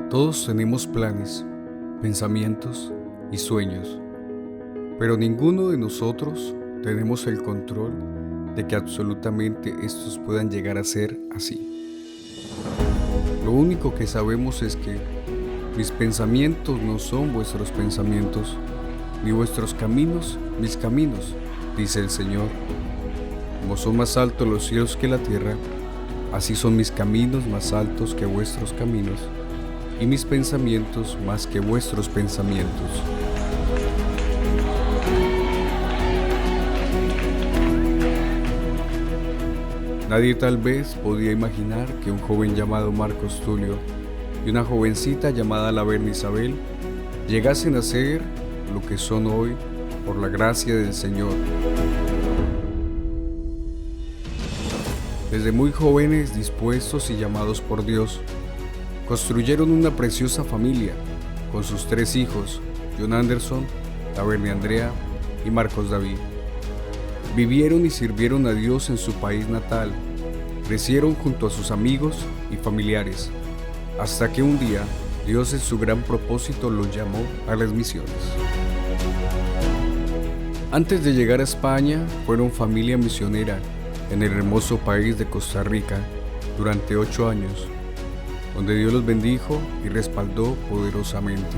Todos tenemos planes, pensamientos y sueños, pero ninguno de nosotros tenemos el control de que absolutamente estos puedan llegar a ser así. Lo único que sabemos es que mis pensamientos no son vuestros pensamientos, ni vuestros caminos mis caminos, dice el Señor. Como son más altos los cielos que la tierra, así son mis caminos más altos que vuestros caminos, y mis pensamientos más que vuestros pensamientos. Nadie tal vez podía imaginar que un joven llamado Marcos Tulio y una jovencita llamada Laverna Isabel llegasen a ser lo que son hoy por la gracia del Señor. Desde muy jóvenes, dispuestos y llamados por Dios, construyeron una preciosa familia con sus 3 hijos, John Anderson, Laverna Andrea y Marcos David. Vivieron y sirvieron a Dios en su país natal, crecieron junto a sus amigos y familiares, hasta que un día Dios en su gran propósito los llamó a las misiones. Antes de llegar a España, fueron familia misionera en el hermoso país de Costa Rica durante 8 años, donde Dios los bendijo y respaldó poderosamente.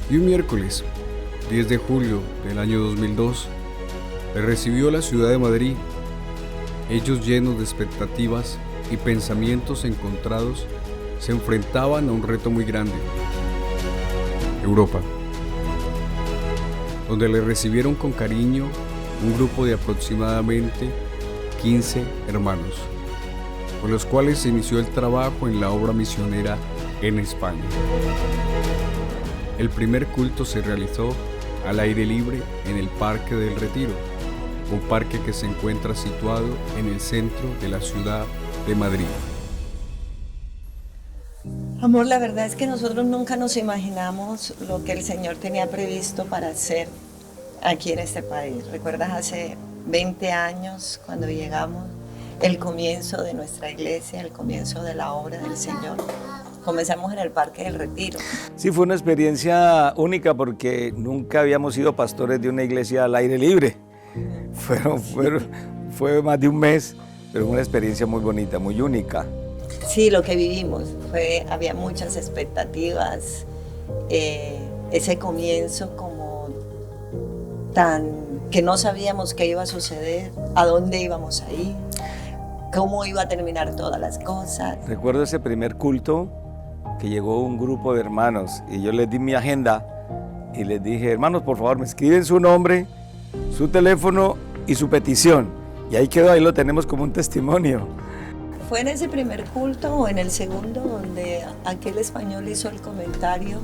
Y un miércoles, 10 de julio del año 2002, les recibió la ciudad de Madrid. Ellos, llenos de expectativas y pensamientos encontrados, se enfrentaban a un reto muy grande: Europa, donde les recibieron con cariño un grupo de aproximadamente 15 hermanos, con los cuales se inició el trabajo en la obra misionera en España. El primer culto se realizó al aire libre en el Parque del Retiro, un parque que se encuentra situado en el centro de la ciudad de Madrid. Amor, la verdad es que nosotros nunca nos imaginamos lo que el Señor tenía previsto para hacer aquí en este país. ¿Recuerdas hace 20 años cuando llegamos? El comienzo de nuestra iglesia, el comienzo de la obra del Señor. Comenzamos en el Parque del Retiro. Sí, fue una experiencia única porque nunca habíamos sido pastores de una iglesia al aire libre. Fue más de un mes, pero una experiencia muy bonita, muy única. Sí, lo que vivimos había muchas expectativas. Ese comienzo como que no sabíamos qué iba a suceder, a dónde íbamos a ir, cómo iba a terminar todas las cosas. Recuerdo ese primer culto que llegó un grupo de hermanos y yo les di mi agenda y les dije: hermanos, por favor, me escriben su nombre, su teléfono y su petición. Y ahí quedó, ahí lo tenemos como un testimonio. ¿Fue en ese primer culto o en el segundo donde aquel español hizo el comentario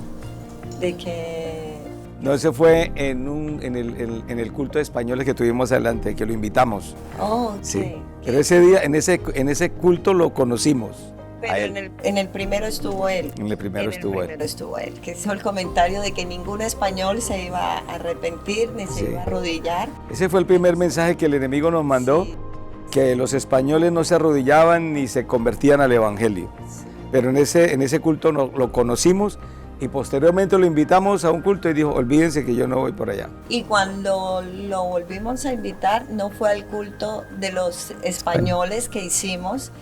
de que... No, ese fue en el culto de españoles que tuvimos adelante, que lo invitamos. Oh, ok. Sí. Pero ese día, en ese culto lo conocimos. Pero en el primero estuvo él. En el primero estuvo él, que hizo el comentario de que ningún español se iba a arrepentir ni se iba a arrodillar. Ese fue el primer mensaje que el enemigo nos mandó, sí, que los españoles no se arrodillaban ni se convertían al evangelio. Sí. Pero en ese culto lo conocimos y posteriormente lo invitamos a un culto y dijo: olvídense que yo no voy por allá. Y cuando lo volvimos a invitar, no fue al culto de los españoles que hicimos,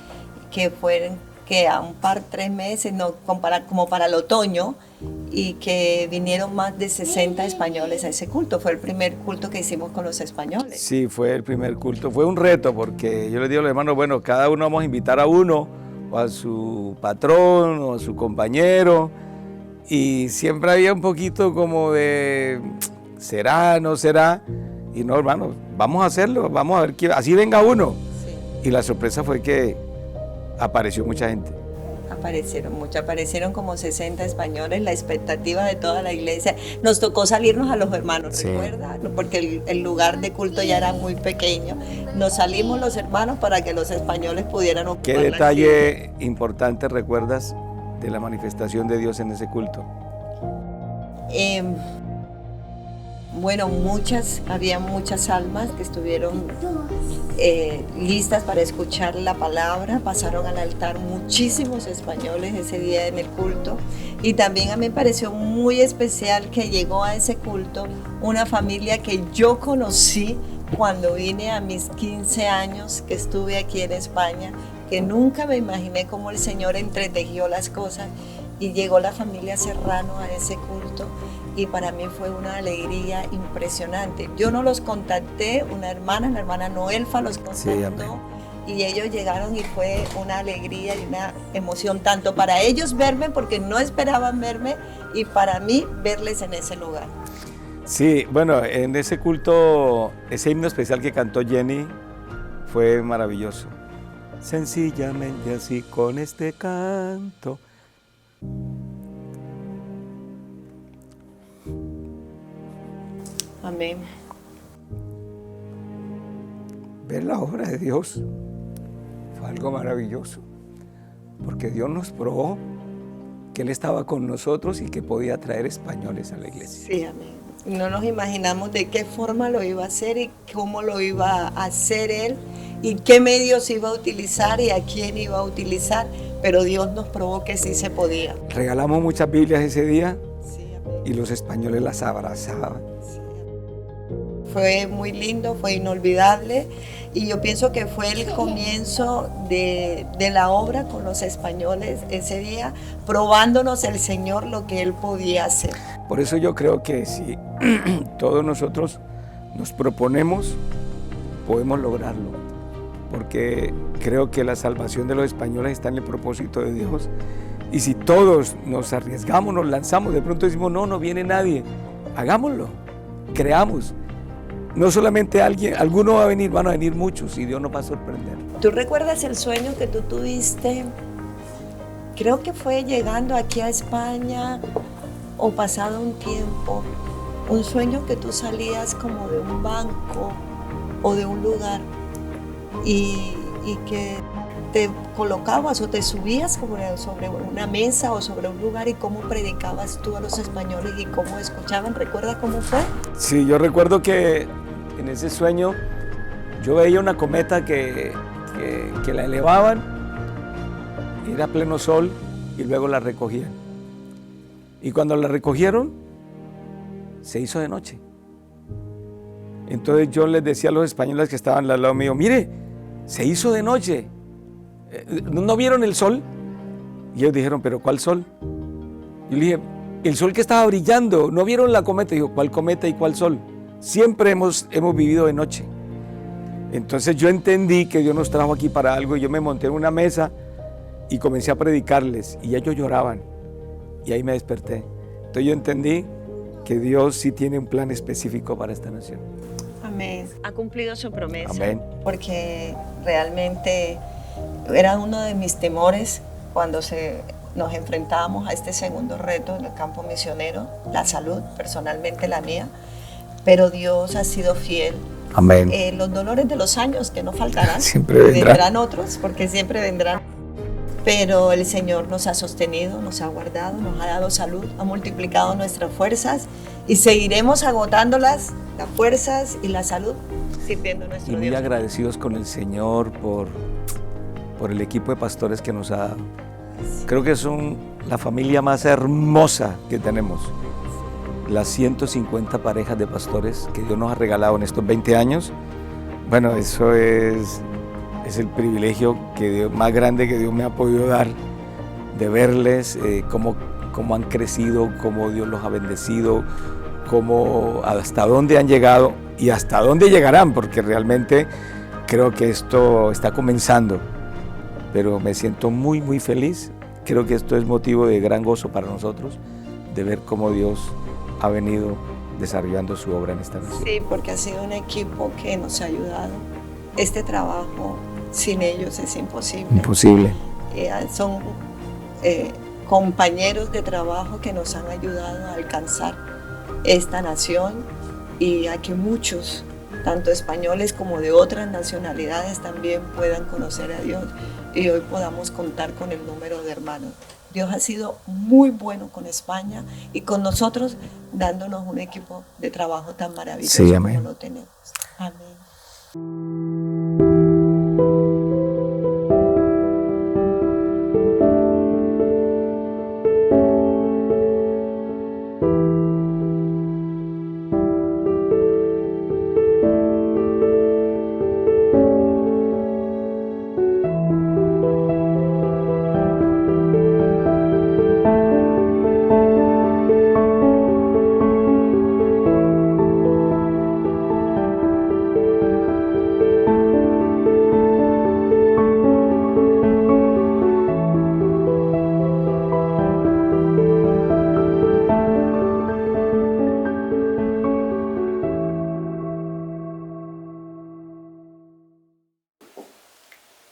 que fueron que a 3 meses, no, como para el otoño, y que vinieron más de 60 españoles a ese culto. Fue el primer culto que hicimos con los españoles. Sí, fue el primer culto. Fue un reto porque yo les digo a los hermanos: bueno, cada uno vamos a invitar a uno, o a su patrón, o a su compañero, y siempre había un poquito como de ¿será, no será? Y no, hermano, vamos a hacerlo, vamos a ver quién, así venga uno. Sí. Y la sorpresa fue que apareció mucha gente. Aparecieron como 60 españoles, la expectativa de toda la iglesia. Nos tocó salirnos a los hermanos, sí, ¿recuerdas? Porque el lugar de culto ya era muy pequeño. Nos salimos los hermanos para que los españoles pudieran ocupar. ¿Qué detalle importante recuerdas de la manifestación de Dios en ese culto? bueno, había muchas almas que estuvieron listas para escuchar la palabra. Pasaron al altar muchísimos españoles ese día en el culto, y también a mí me pareció muy especial que llegó a ese culto una familia que yo conocí cuando vine a mis 15 años que estuve aquí en España, que nunca me imaginé cómo el Señor entretejió las cosas, y llegó la familia Serrano a ese culto. Y para mí fue una alegría impresionante. Yo no los contacté, la hermana Noelfa los contactó, y ellos llegaron, y fue una alegría y una emoción, tanto para ellos verme, porque no esperaban verme, y para mí verles en ese lugar. Sí, bueno, en ese culto, ese himno especial que cantó Jenny fue maravilloso. Sencillamente así con este canto. Amén. Ver la obra de Dios fue algo maravilloso, porque Dios nos probó que Él estaba con nosotros y que podía traer españoles a la iglesia. Sí, amén. No nos imaginamos de qué forma lo iba a hacer y cómo lo iba a hacer Él, y qué medios iba a utilizar y a quién iba a utilizar, pero Dios nos probó que sí se podía. Regalamos muchas Biblias ese día, Sí, amén. y los españoles las abrazaban. Fue muy lindo, fue inolvidable, y yo pienso que fue el comienzo de la obra con los españoles ese día, probándonos el Señor lo que Él podía hacer. Por eso yo creo que si todos nosotros nos proponemos, podemos lograrlo, porque creo que la salvación de los españoles está en el propósito de Dios, y si todos nos arriesgamos, nos lanzamos, de pronto decimos, no viene nadie, hagámoslo, creamos. No solamente alguno va a venir, van a venir muchos, y Dios nos va a sorprender. ¿Tú recuerdas el sueño que tú tuviste? Creo que fue llegando aquí a España o pasado un tiempo, un sueño que tú salías como de un banco o de un lugar y que te colocabas o te subías como sobre una mesa o sobre un lugar, y cómo predicabas tú a los españoles y cómo escuchaban. ¿Recuerdas cómo fue? Sí, yo recuerdo que en ese sueño yo veía una cometa que la elevaban, era pleno sol, y luego la recogían. Y cuando la recogieron, se hizo de noche. Entonces yo les decía a los españoles que estaban al lado mío, mire, se hizo de noche. ¿No vieron el sol? Y ellos dijeron, ¿pero cuál sol? Yo le dije, el sol que estaba brillando. ¿No vieron la cometa? Y dijo, ¿cuál cometa y cuál sol? Siempre hemos vivido de noche. Entonces yo entendí que Dios nos trajo aquí para algo, y yo me monté en una mesa y comencé a predicarles, y ellos lloraban, y ahí me desperté. Entonces yo entendí que Dios sí tiene un plan específico para esta nación. Amén. Ha cumplido su promesa. Amén. Porque realmente era uno de mis temores cuando nos enfrentábamos a este segundo reto en el campo misionero, la salud, personalmente la mía, pero Dios ha sido fiel. Amén. Los dolores de los años que no faltarán, Siempre vendrán otros, porque siempre vendrán, pero el Señor nos ha sostenido, nos ha guardado, nos ha dado salud, ha multiplicado nuestras fuerzas, y seguiremos agotándolas, las fuerzas y la salud, sirviendo a nuestro Y muy Dios. agradecidos con el Señor por el equipo de pastores que nos ha dado. Creo que son la familia más hermosa que tenemos. Las 150 parejas de pastores que Dios nos ha regalado en estos 20 años. Bueno, eso es el privilegio más grande que Dios me ha podido dar, de verles cómo han crecido, cómo Dios los ha bendecido, hasta dónde han llegado y hasta dónde llegarán, porque realmente creo que esto está comenzando. Pero me siento muy, muy feliz. Creo que esto es motivo de gran gozo para nosotros, de ver cómo Dios ha venido desarrollando su obra en esta nación. Sí, porque ha sido un equipo que nos ha ayudado. Este trabajo sin ellos es imposible. Imposible. Son compañeros de trabajo que nos han ayudado a alcanzar esta nación, y a que muchos, tanto españoles como de otras nacionalidades, también puedan conocer a Dios, y hoy podamos contar con el número de hermanos Dios ha sido muy bueno con España y con nosotros, dándonos un equipo de trabajo tan maravilloso Sí, como amén. lo tenemos. Amén.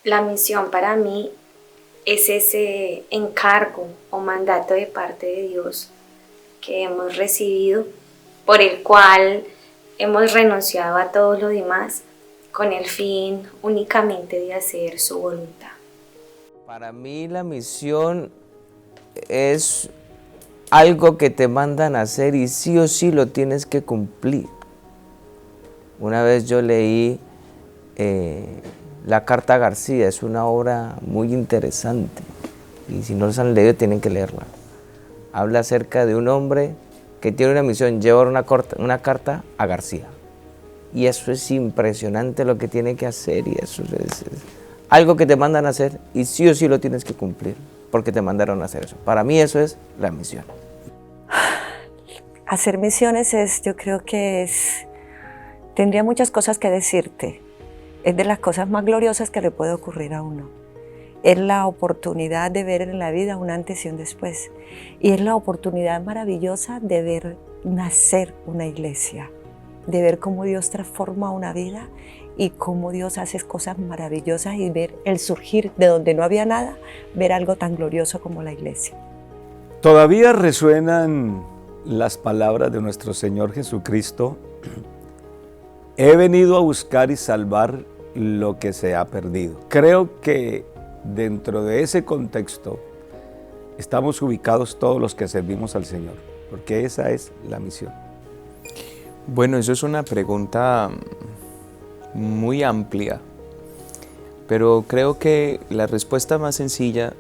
La misión para mí es ese encargo o mandato de parte de Dios que hemos recibido, por el cual hemos renunciado a todo lo demás con el fin únicamente de hacer su voluntad. Para mí la misión es algo que te mandan a hacer y sí o sí lo tienes que cumplir. Una vez yo leí La Carta a García, es una obra muy interesante y si no los han leído tienen que leerla. Habla acerca de un hombre que tiene una misión, llevar una carta a García. Y eso es impresionante lo que tiene que hacer y eso es algo que te mandan a hacer y sí o sí lo tienes que cumplir porque te mandaron a hacer eso. Para mí eso es la misión. Hacer misiones yo creo que tendría muchas cosas que decirte. Es de las cosas más gloriosas que le puede ocurrir a uno. Es la oportunidad de ver en la vida un antes y un después. Y es la oportunidad maravillosa de ver nacer una iglesia, de ver cómo Dios transforma una vida y cómo Dios hace cosas maravillosas y ver el surgir de donde no había nada, ver algo tan glorioso como la iglesia. Todavía resuenan las palabras de nuestro Señor Jesucristo: he venido a buscar y salvar lo que se ha perdido. Creo que dentro de ese contexto estamos ubicados todos los que servimos al Señor, porque esa es la misión. Bueno, eso es una pregunta muy amplia, pero creo que la respuesta más sencilla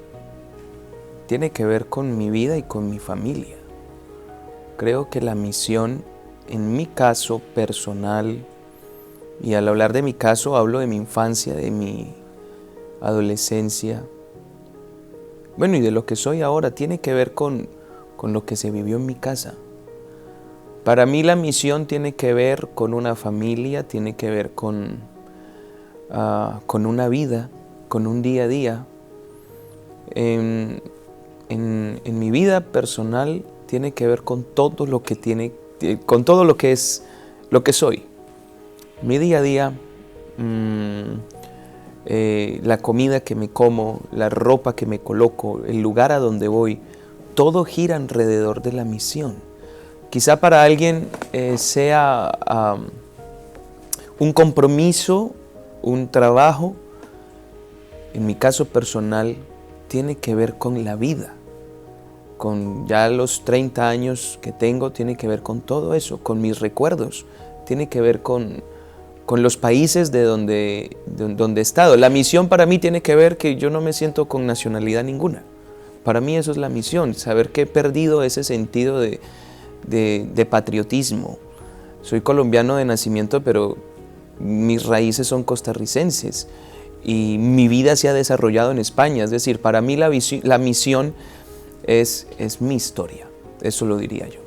tiene que ver con mi vida y con mi familia. Creo que la misión, en mi caso personal, y al hablar de mi caso hablo de mi infancia, de mi adolescencia, bueno, y de lo que soy ahora, tiene que ver con lo que se vivió en mi casa. Para mí la misión tiene que ver con una familia, tiene que ver con una vida, con un día a día. En mi vida personal tiene que ver con todo lo que con todo lo que es lo que soy. Mi día a día, la comida que me como, la ropa que me coloco, el lugar a donde voy, todo gira alrededor de la misión. Quizá para alguien sea un compromiso, un trabajo. En mi caso personal tiene que ver con la vida. Con ya los 30 años que tengo, tiene que ver con todo eso, con mis recuerdos, tiene que ver con los países de donde he estado. La misión para mí tiene que ver que yo no me siento con nacionalidad ninguna. Para mí eso es la misión, saber que he perdido ese sentido de patriotismo. Soy colombiano de nacimiento, pero mis raíces son costarricenses y mi vida se ha desarrollado en España. Es decir, para mí la misión es mi historia, eso lo diría yo.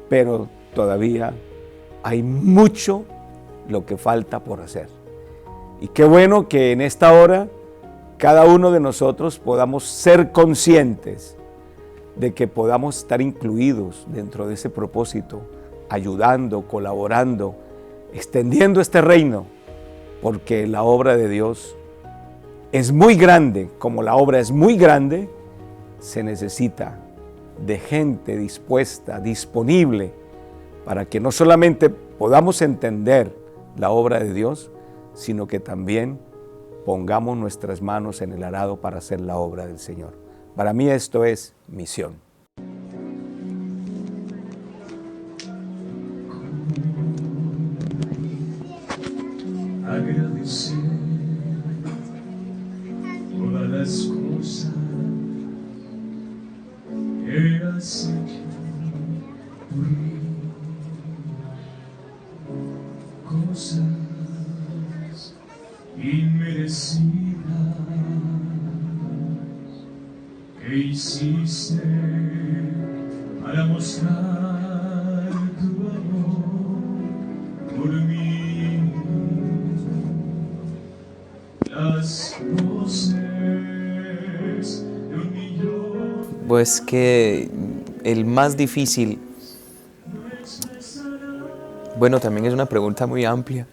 Pero todavía hay mucho lo que falta por hacer. Y qué bueno que en esta hora cada uno de nosotros podamos ser conscientes de que podamos estar incluidos dentro de ese propósito, ayudando, colaborando, extendiendo este reino, porque la obra de Dios es muy grande. Como la obra es muy grande, se necesita de gente dispuesta, disponible, para que no solamente podamos entender la obra de Dios, sino que también pongamos nuestras manos en el arado para hacer la obra del Señor. Para mí esto es misión. Agradecer todas las cosas que has hecho por mí, cosas inmerecidas que hiciste para mostrar tu amor por mí. Las voces de un millón. Pues que el más difícil, bueno, también es una pregunta muy amplia.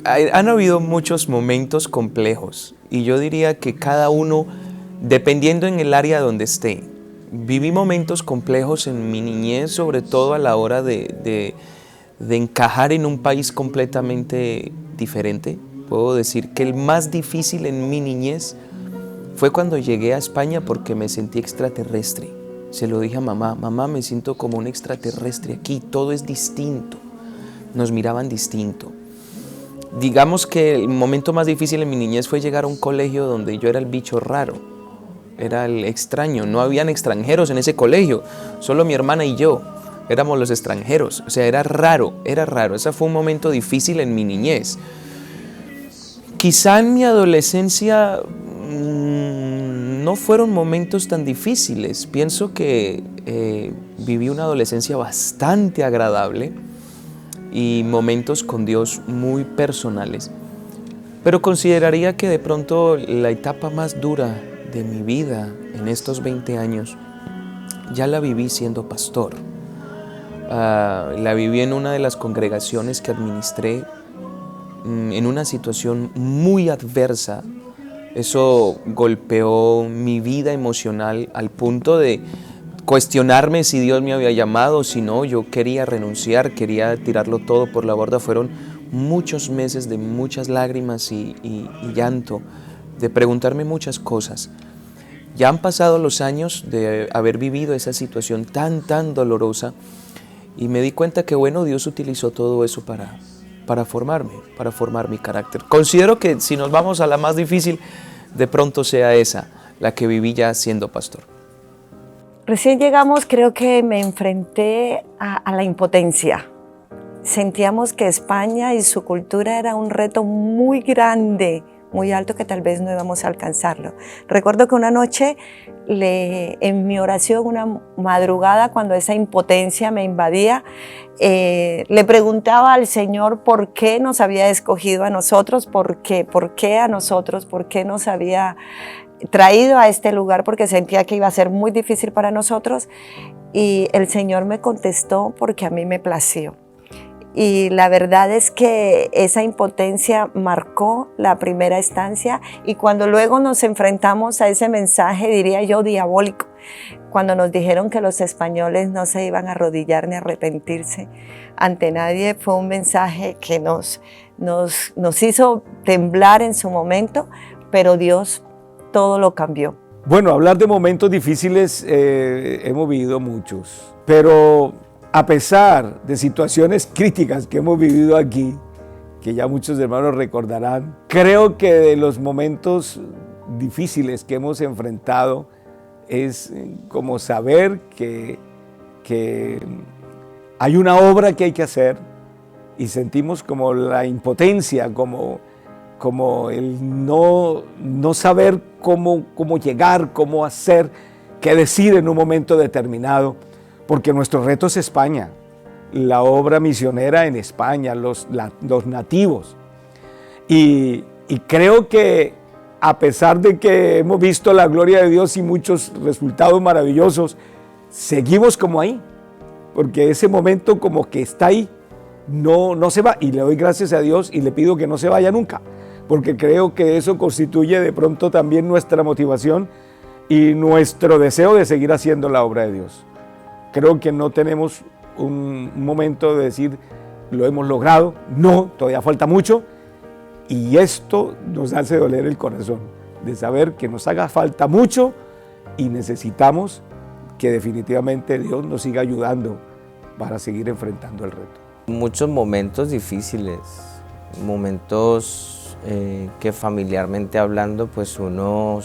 Han habido muchos momentos complejos y yo diría que cada uno, dependiendo en el área donde esté, viví momentos complejos en mi niñez, sobre todo a la hora de encajar en un país completamente diferente. Puedo decir que el más difícil en mi niñez fue cuando llegué a España porque me sentí extraterrestre. Se lo dije a mamá, mamá, me siento como un extraterrestre aquí, todo es distinto. Nos miraban distinto. Digamos que el momento más difícil en mi niñez fue llegar a un colegio donde yo era el bicho raro, era el extraño. No habían extranjeros en ese colegio, solo mi hermana y yo éramos los extranjeros. O sea, era raro, era raro. Ese fue un momento difícil en mi niñez. Quizá en mi adolescencia no fueron momentos tan difíciles. Pienso que viví una adolescencia bastante agradable y momentos con Dios muy personales. Pero consideraría que de pronto la etapa más dura de mi vida en estos 20 años ya la viví siendo pastor. La viví en una de las congregaciones que administré en una situación muy adversa. Eso golpeó mi vida emocional al punto de cuestionarme si Dios me había llamado, si no. Yo quería renunciar, quería tirarlo todo por la borda. Fueron muchos meses de muchas lágrimas y llanto, de preguntarme muchas cosas. Ya han pasado los años de haber vivido esa situación tan dolorosa y me di cuenta que bueno, Dios utilizó todo eso para formar mi carácter. Considero que si nos vamos a la más difícil, de pronto sea esa, la que viví ya siendo pastor. Recién llegamos, creo que me enfrenté a la impotencia. Sentíamos que España y su cultura era un reto muy grande, muy alto, que tal vez no íbamos a alcanzarlo. Recuerdo que una noche, en mi oración, una madrugada, cuando esa impotencia me invadía, le preguntaba al Señor por qué nos había escogido a nosotros, por qué a nosotros, por qué nos había traído a este lugar, porque sentía que iba a ser muy difícil para nosotros, y el Señor me contestó porque a mí me plació. Y la verdad es que esa impotencia marcó la primera estancia, y cuando luego nos enfrentamos a ese mensaje, diría yo, diabólico, cuando nos dijeron que los españoles no se iban a arrodillar ni a arrepentirse ante nadie, fue un mensaje que nos hizo temblar en su momento, pero Dios todo lo cambió. Bueno, hablar de momentos difíciles hemos vivido muchos, pero a pesar de situaciones críticas que hemos vivido aquí, que ya muchos hermanos recordarán, creo que de los momentos difíciles que hemos enfrentado es como saber que hay una obra que hay que hacer y sentimos como la impotencia, como el no saber cómo llegar, cómo hacer, qué decir en un momento determinado, porque nuestro reto es España, la obra misionera en España, los nativos. Y creo que a pesar de que hemos visto la gloria de Dios y muchos resultados maravillosos, seguimos como ahí, porque ese momento como que está ahí, no se va, y le doy gracias a Dios y le pido que no se vaya nunca, porque creo que eso constituye de pronto también nuestra motivación y nuestro deseo de seguir haciendo la obra de Dios. Creo que no tenemos un momento de decir, lo hemos logrado, no, todavía falta mucho, y esto nos hace doler el corazón, de saber que nos haga falta mucho y necesitamos que definitivamente Dios nos siga ayudando para seguir enfrentando el reto. Muchos momentos difíciles, momentos que familiarmente hablando, pues yo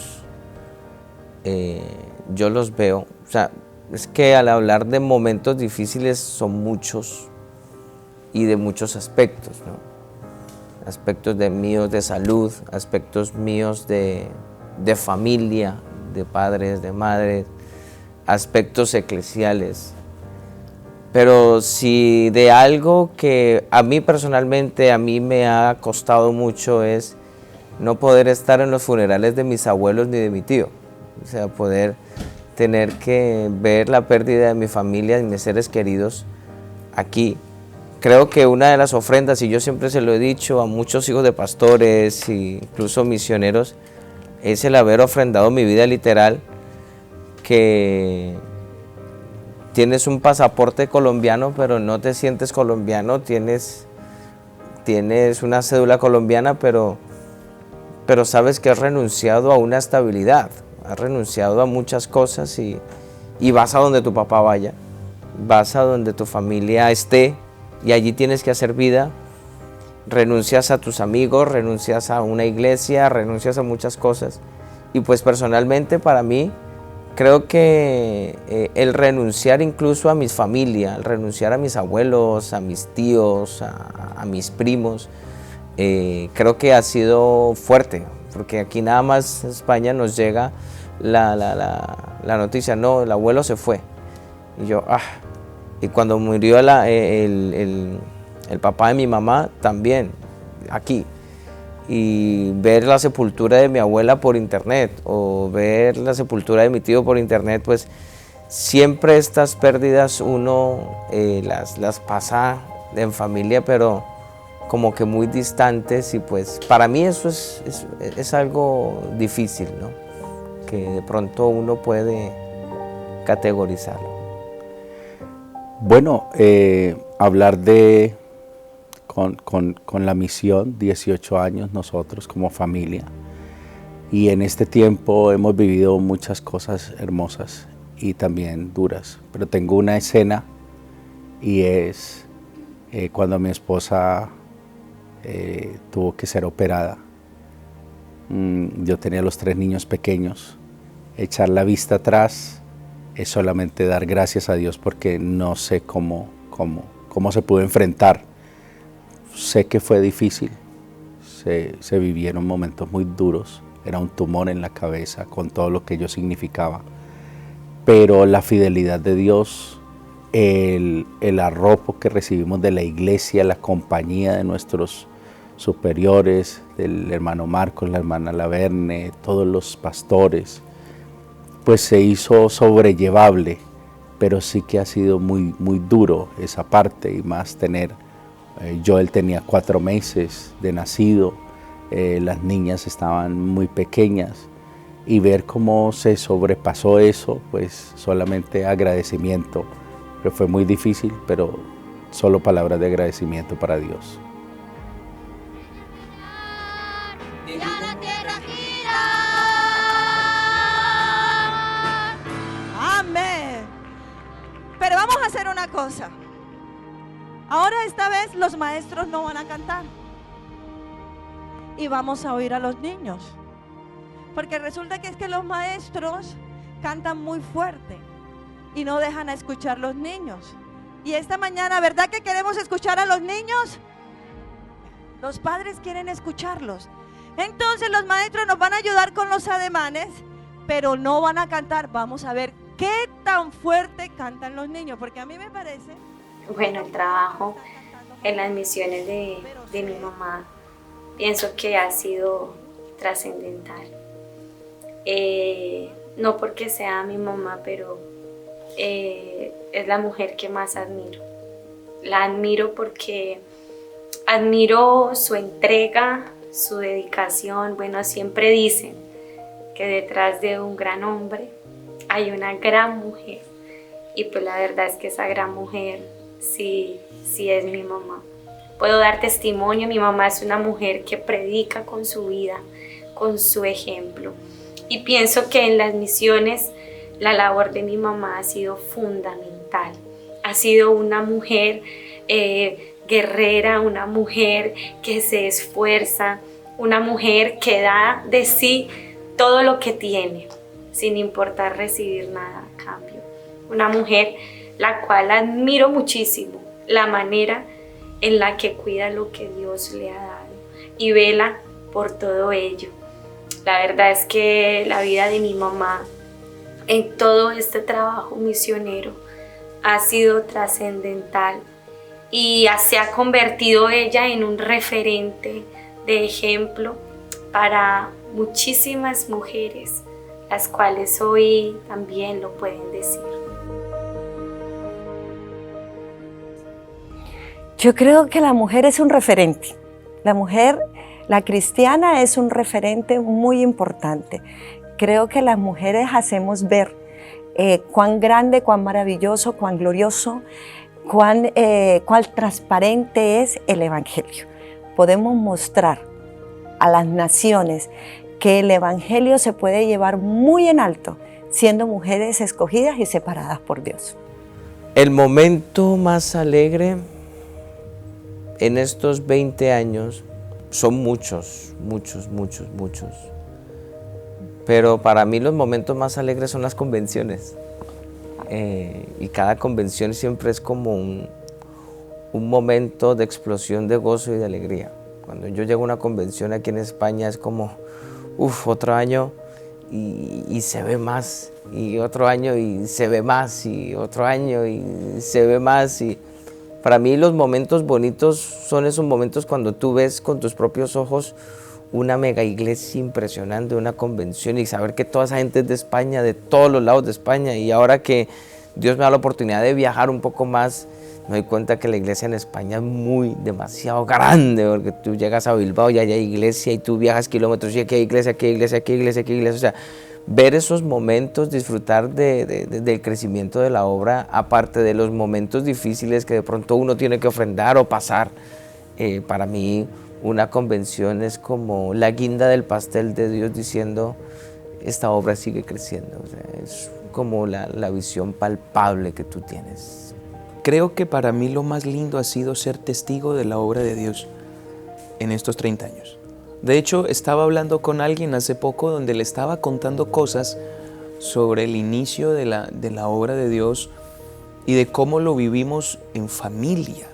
los veo. O sea, es que al hablar de momentos difíciles son muchos y de muchos aspectos, ¿no? Aspectos míos de salud, aspectos míos de familia, de padres, de madres, aspectos eclesiales. Pero si de algo que a mí personalmente, a mí me ha costado mucho es no poder estar en los funerales de mis abuelos ni de mi tío. O sea, poder tener que ver la pérdida de mi familia y mis seres queridos aquí. Creo que una de las ofrendas, y yo siempre se lo he dicho a muchos hijos de pastores e incluso misioneros, es el haber ofrendado mi vida literal, que tienes un pasaporte colombiano, pero no te sientes colombiano, tienes una cédula colombiana, pero sabes que has renunciado a una estabilidad, has renunciado a muchas cosas y vas a donde tu papá vaya, vas a donde tu familia esté y allí tienes que hacer vida, renuncias a tus amigos, renuncias a una iglesia, renuncias a muchas cosas. Y pues personalmente para mí, creo que el renunciar incluso a mi familia, el renunciar a mis abuelos, a mis tíos, a mis primos, creo que ha sido fuerte, porque aquí nada más en España nos llega la noticia, no, el abuelo se fue. Y yo, y cuando murió el papá de mi mamá, también, aquí. Y ver la sepultura de mi abuela por internet o ver la sepultura de mi tío por internet, pues siempre estas pérdidas uno las pasa en familia, pero como que muy distantes, y pues para mí eso es algo difícil, ¿no? Que de pronto uno puede categorizarlo. Bueno, hablar con la misión, 18 años nosotros como familia, y en este tiempo hemos vivido muchas cosas hermosas y también duras, pero tengo una escena y es cuando mi esposa tuvo que ser operada. Yo tenía los 3 niños pequeños. Echar la vista atrás es solamente dar gracias a Dios, porque no sé cómo se pudo enfrentar. Sé que fue difícil, se vivieron momentos muy duros, era un tumor en la cabeza con todo lo que ello significaba, pero la fidelidad de Dios, el arropo que recibimos de la iglesia, la compañía de nuestros superiores, del hermano Marcos, la hermana Laverne, todos los pastores, pues se hizo sobrellevable, pero sí que ha sido muy, muy duro esa parte, y más tener, Joel tenía 4 meses de nacido, las niñas estaban muy pequeñas, y ver cómo se sobrepasó eso, pues solamente agradecimiento, pero fue muy difícil, pero solo palabras de agradecimiento para Dios. Pero vamos a hacer una cosa. Ahora esta vez los maestros no van a cantar y vamos a oír a los niños, porque resulta que es que los maestros cantan muy fuerte y no dejan a escuchar los niños. Y esta mañana, ¿verdad que queremos escuchar a los niños? Los padres quieren escucharlos. Entonces los maestros nos van a ayudar con los ademanes, pero no van a cantar. Vamos a ver qué tan fuerte cantan los niños, porque a mí me parece... Bueno, el trabajo en las misiones de mi mamá, pienso que ha sido trascendental. No porque sea mi mamá, pero es la mujer que más admiro. La admiro porque admiro su entrega, su dedicación. Bueno, siempre dicen que detrás de un gran hombre hay una gran mujer, y pues la verdad es que esa gran mujer sí es mi mamá. Puedo dar testimonio, mi mamá es una mujer que predica con su vida, con su ejemplo. Y pienso que en las misiones la labor de mi mamá ha sido fundamental. Ha sido una mujer guerrera, una mujer que se esfuerza, una mujer que da de sí todo lo que tiene, sin importar recibir nada a cambio. Una mujer la cual admiro muchísimo, la manera en la que cuida lo que Dios le ha dado y vela por todo ello. La verdad es que la vida de mi mamá en todo este trabajo misionero ha sido trascendental y se ha convertido ella en un referente de ejemplo para muchísimas mujeres, las cuales hoy también lo pueden decir. Yo creo que la mujer es un referente. La mujer, la cristiana, es un referente muy importante. Creo que las mujeres hacemos ver cuán grande, cuán maravilloso, cuán glorioso, cuán transparente es el Evangelio. Podemos mostrar a las naciones que el Evangelio se puede llevar muy en alto, siendo mujeres escogidas y separadas por Dios. El momento más alegre en estos 20 años son muchos. Pero para mí los momentos más alegres son las convenciones. Y cada convención siempre es como un momento de explosión de gozo y de alegría. Cuando yo llego a una convención aquí en España es como, otro año y se ve más, y otro año y se ve más, y otro año y se ve más. Y para mí los momentos bonitos son esos momentos cuando tú ves con tus propios ojos una mega iglesia impresionante, una convención, y saber que toda esa gente es de España, de todos los lados de España. Y ahora que Dios me da la oportunidad de viajar un poco más, me doy cuenta que la iglesia en España es demasiado grande, porque tú llegas a Bilbao y allá hay iglesia, y tú viajas kilómetros y aquí hay iglesia, aquí hay iglesia, aquí hay iglesia, aquí hay iglesia. O sea, ver esos momentos, disfrutar del crecimiento de la obra, aparte de los momentos difíciles que de pronto uno tiene que ofrendar o pasar. Para mí una convención es como la guinda del pastel de Dios diciendo, esta obra sigue creciendo. O sea, es como la visión palpable que tú tienes. Creo que para mí lo más lindo ha sido ser testigo de la obra de Dios en estos 30 años. De hecho, estaba hablando con alguien hace poco donde le estaba contando cosas sobre el inicio de la obra de Dios y de cómo lo vivimos en familia.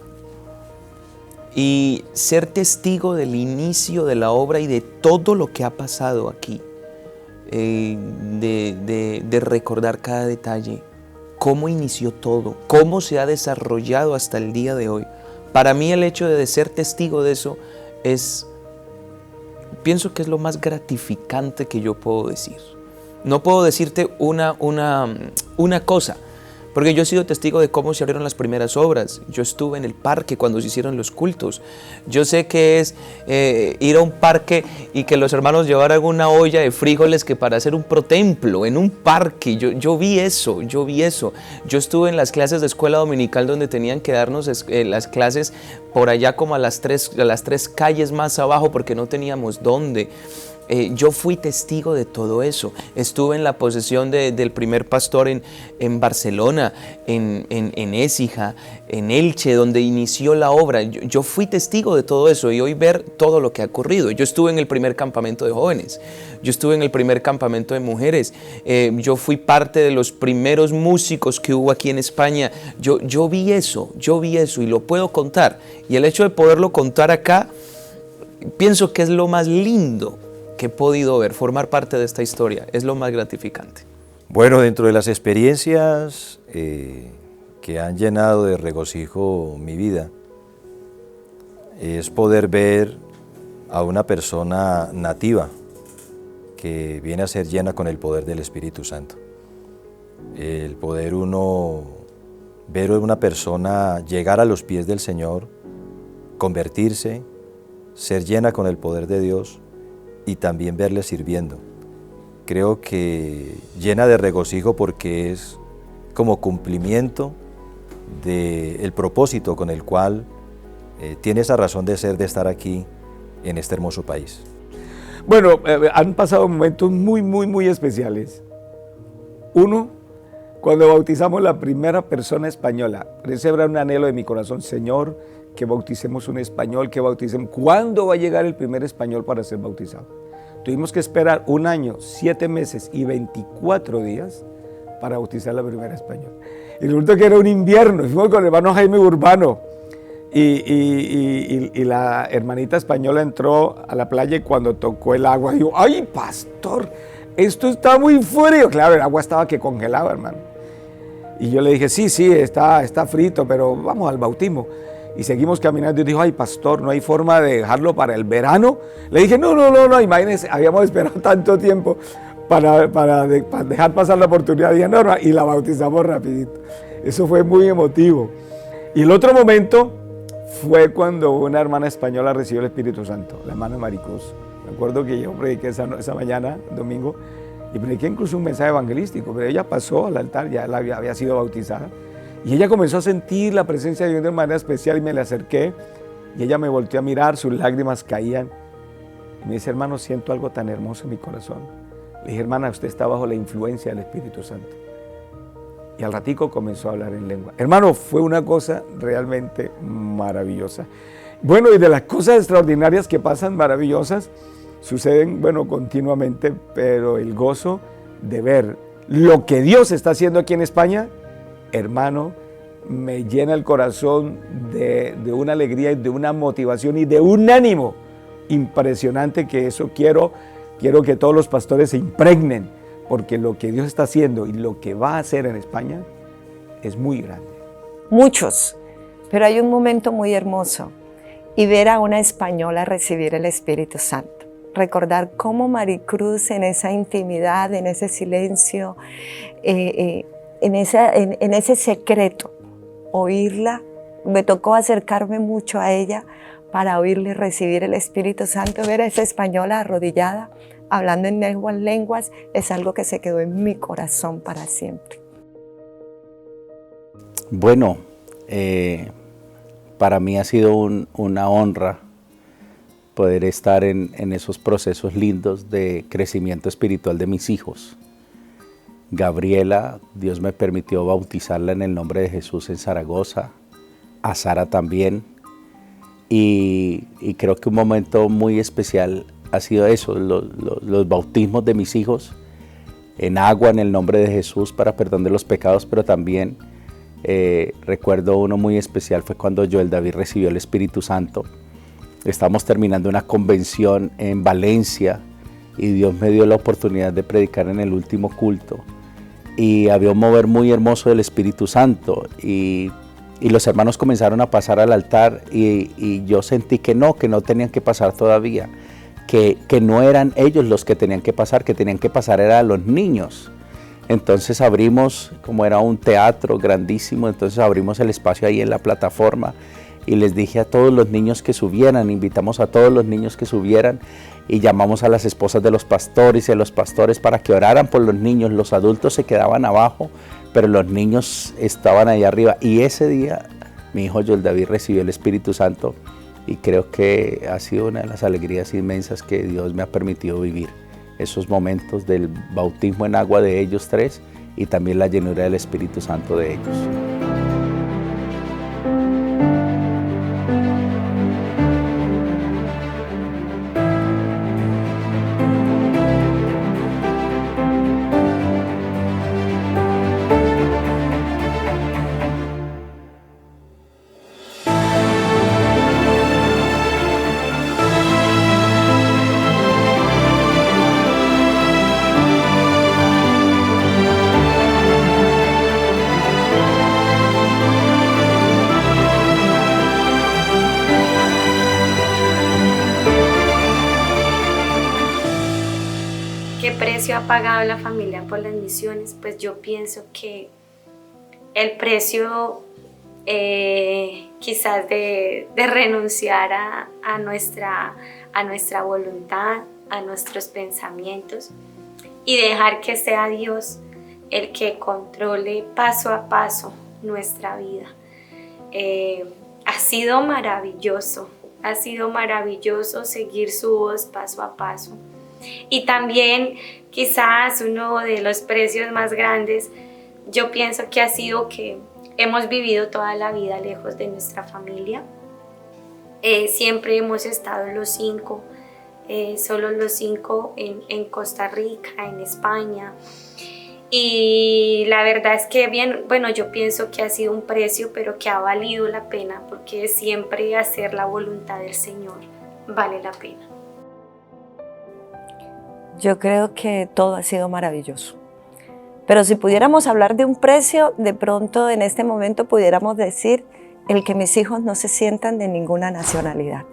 Y ser testigo del inicio de la obra y de todo lo que ha pasado aquí, de recordar cada detalle, cómo inició todo, cómo se ha desarrollado hasta el día de hoy. Para mí el hecho de ser testigo de eso pienso que es lo más gratificante que yo puedo decir. No puedo decirte una cosa, porque yo he sido testigo de cómo se abrieron las primeras obras. Yo estuve en el parque cuando se hicieron los cultos. Yo sé que es ir a un parque y que los hermanos llevaran una olla de frijoles que para hacer un protemplo en un parque. Yo vi eso. Yo estuve en las clases de escuela dominical donde tenían que darnos las clases por allá como a las tres calles más abajo porque no teníamos dónde. Yo fui testigo de todo eso. Estuve en la posesión del primer pastor en Barcelona, en Écija, en Elche, donde inició la obra. Yo fui testigo de todo eso y hoy ver todo lo que ha ocurrido. Yo estuve en el primer campamento de jóvenes, yo estuve en el primer campamento de mujeres, yo fui parte de los primeros músicos que hubo aquí en España. Yo vi eso y lo puedo contar. Y el hecho de poderlo contar acá, pienso que es lo más lindo que he podido ver, formar parte de esta historia, es lo más gratificante. Bueno, dentro de las experiencias que han llenado de regocijo mi vida, es poder ver a una persona nativa que viene a ser llena con el poder del Espíritu Santo. El poder ver a una persona llegar a los pies del Señor, convertirse, ser llena con el poder de Dios, y también verle sirviendo. Creo que llena de regocijo porque es como cumplimiento del propósito con el cual tiene esa razón de ser, de estar aquí en este hermoso país. Bueno, han pasado momentos muy especiales. Uno, cuando bautizamos la primera persona española. Ese era un anhelo de mi corazón. Señor, que bauticemos un español, que bauticemos. ¿Cuándo va a llegar el primer español para ser bautizado? Tuvimos que esperar 1 año, 7 meses y 24 días para bautizar la primera española. Y resulta que era un invierno. Fuimos con el hermano Jaime Urbano. Y la hermanita española entró a la playa y cuando tocó el agua dijo, ¡ay, pastor! Esto está muy frío. Claro, el agua estaba que congelaba, hermano. Y yo le dije, sí, está frito, pero vamos al bautismo. Y seguimos caminando y dijo, ay, pastor, ¿no hay forma de dejarlo para el verano? Le dije, no, imagínense, habíamos esperado tanto tiempo para dejar pasar la oportunidad. Dije, no, y la bautizamos rapidito. Eso fue muy emotivo. Y el otro momento fue cuando una hermana española recibió el Espíritu Santo, la hermana Maricruz. Me acuerdo que yo prediqué esa mañana, domingo, y prediqué incluso un mensaje evangelístico, pero ella pasó al altar, ya había sido bautizada, y ella comenzó a sentir la presencia de Dios de manera especial y me le acerqué, y ella me volteó a mirar, sus lágrimas caían, y me dice, hermano, siento algo tan hermoso en mi corazón. Le dije, hermana, usted está bajo la influencia del Espíritu Santo. Y al ratico comenzó a hablar en lengua. Hermano, fue una cosa realmente maravillosa. Bueno, y de las cosas extraordinarias que pasan maravillosas, suceden, bueno, continuamente, pero el gozo de ver lo que Dios está haciendo aquí en España, hermano, me llena el corazón de una alegría y de una motivación y de un ánimo impresionante, que eso quiero que todos los pastores se impregnen, porque lo que Dios está haciendo y lo que va a hacer en España es muy grande. Muchos, pero hay un momento muy hermoso, y ver a una española recibir el Espíritu Santo. Recordar cómo Maricruz en esa intimidad, en ese silencio, en ese secreto, oírla, me tocó acercarme mucho a ella para oírle recibir el Espíritu Santo, ver a esa española arrodillada, hablando en lenguas, es algo que se quedó en mi corazón para siempre. Bueno, para mí ha sido una honra poder estar en esos procesos lindos de crecimiento espiritual de mis hijos. Gabriela, Dios me permitió bautizarla en el nombre de Jesús en Zaragoza, a Sara también, y creo que un momento muy especial ha sido eso, los bautismos de mis hijos en agua en el nombre de Jesús para perdón de los pecados, pero también recuerdo uno muy especial, fue cuando Joel David recibió el Espíritu Santo. Estábamos terminando una convención en Valencia y Dios me dio la oportunidad de predicar en el último culto, y había un mover muy hermoso del Espíritu Santo, y los hermanos comenzaron a pasar al altar, y yo sentí que no tenían que pasar todavía, que no eran ellos los que tenían que pasar eran los niños. Entonces abrimos, como era un teatro grandísimo, entonces abrimos el espacio ahí en la plataforma y les dije a todos los niños que subieran, invitamos a todos los niños que subieran y llamamos a las esposas de los pastores y a los pastores para que oraran por los niños. Los adultos se quedaban abajo, pero los niños estaban ahí arriba, y ese día mi hijo Joel David recibió el Espíritu Santo. Y creo que ha sido una de las alegrías inmensas que Dios me ha permitido vivir. Esos momentos del bautismo en agua de ellos tres y también la llenura del Espíritu Santo de ellos. ¿Qué precio ha pagado la familia por las misiones? Pues yo pienso que el precio quizás de renunciar a nuestra voluntad, a nuestros pensamientos, y dejar que sea Dios el que controle paso a paso nuestra vida. Ha sido maravilloso seguir su voz paso a paso. Y también quizás uno de los precios más grandes, yo pienso que ha sido que hemos vivido toda la vida lejos de nuestra familia. Siempre hemos estado los 5, solo los 5 en Costa Rica, en España. Y la verdad es que yo pienso que ha sido un precio, pero que ha valido la pena, porque siempre hacer la voluntad del Señor vale la pena. Yo creo que todo ha sido maravilloso. Pero si pudiéramos hablar de un precio, de pronto en este momento pudiéramos decir el que mis hijos no se sientan de ninguna nacionalidad,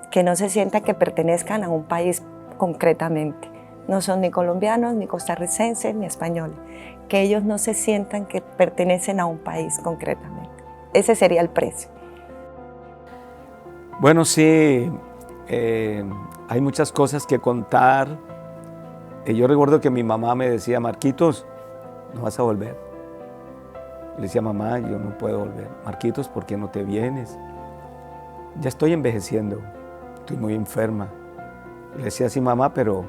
que no se sientan que pertenezcan a un país concretamente. No son ni colombianos, ni costarricenses, ni españoles. Que ellos no se sientan que pertenecen a un país concretamente. Ese sería el precio. Bueno, sí, hay muchas cosas que contar. Yo recuerdo que mi mamá me decía, Marquitos, no vas a volver. Le decía, mamá, yo no puedo volver. Marquitos, ¿por qué no te vienes? Ya estoy envejeciendo, estoy muy enferma. Le decía así, mamá, pero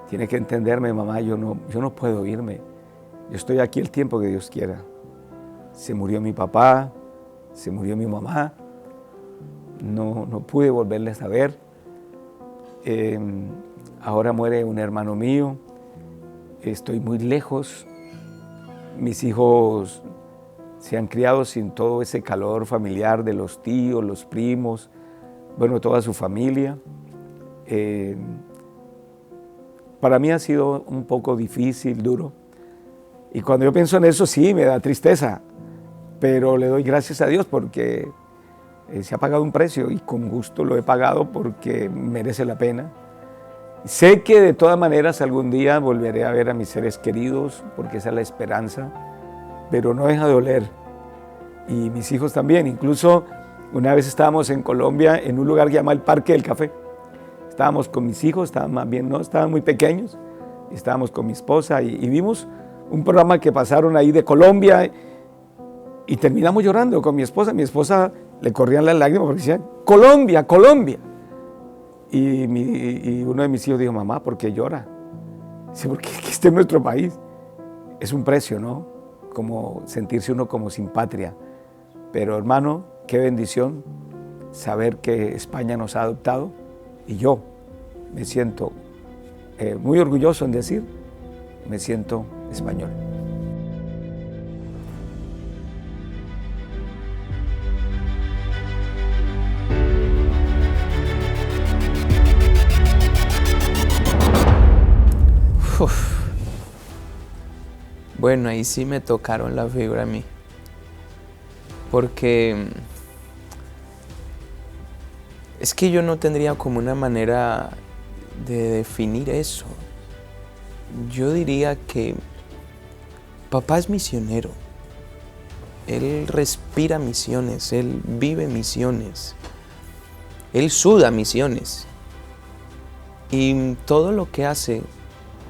tiene que entenderme, mamá, yo no puedo irme. Yo estoy aquí el tiempo que Dios quiera. Se murió mi papá, se murió mi mamá, no pude volverles a ver. Ahora muere un hermano mío, estoy muy lejos. Mis hijos se han criado sin todo ese calor familiar de los tíos, los primos, bueno, toda su familia. Para mí ha sido un poco difícil, duro. Y cuando yo pienso en eso, sí, me da tristeza. Pero le doy gracias a Dios porque se ha pagado un precio y con gusto lo he pagado porque merece la pena. Sé que de todas maneras algún día volveré a ver a mis seres queridos porque esa es la esperanza, pero no deja de doler. Y mis hijos también. Incluso una vez estábamos en Colombia en un lugar que se llama el Parque del Café. Estábamos con mis hijos, estaban muy pequeños, y estábamos con mi esposa y vimos un programa que pasaron ahí de Colombia y terminamos llorando con mi esposa. Mi esposa le corrían las lágrimas porque decía, Colombia, Colombia. Y uno de mis hijos dijo, mamá, ¿por qué llora? Dice, porque este es nuestro país. Es un precio, ¿no? Como sentirse uno como sin patria. Pero hermano, qué bendición saber que España nos ha adoptado. Y yo me siento muy orgulloso en decir, me siento español. Uf. Bueno, ahí sí me tocaron la fibra a mí. Porque es que yo no tendría como una manera de definir eso. Yo diría que papá es misionero. Él respira misiones, él vive misiones, él suda misiones. Y todo lo que hace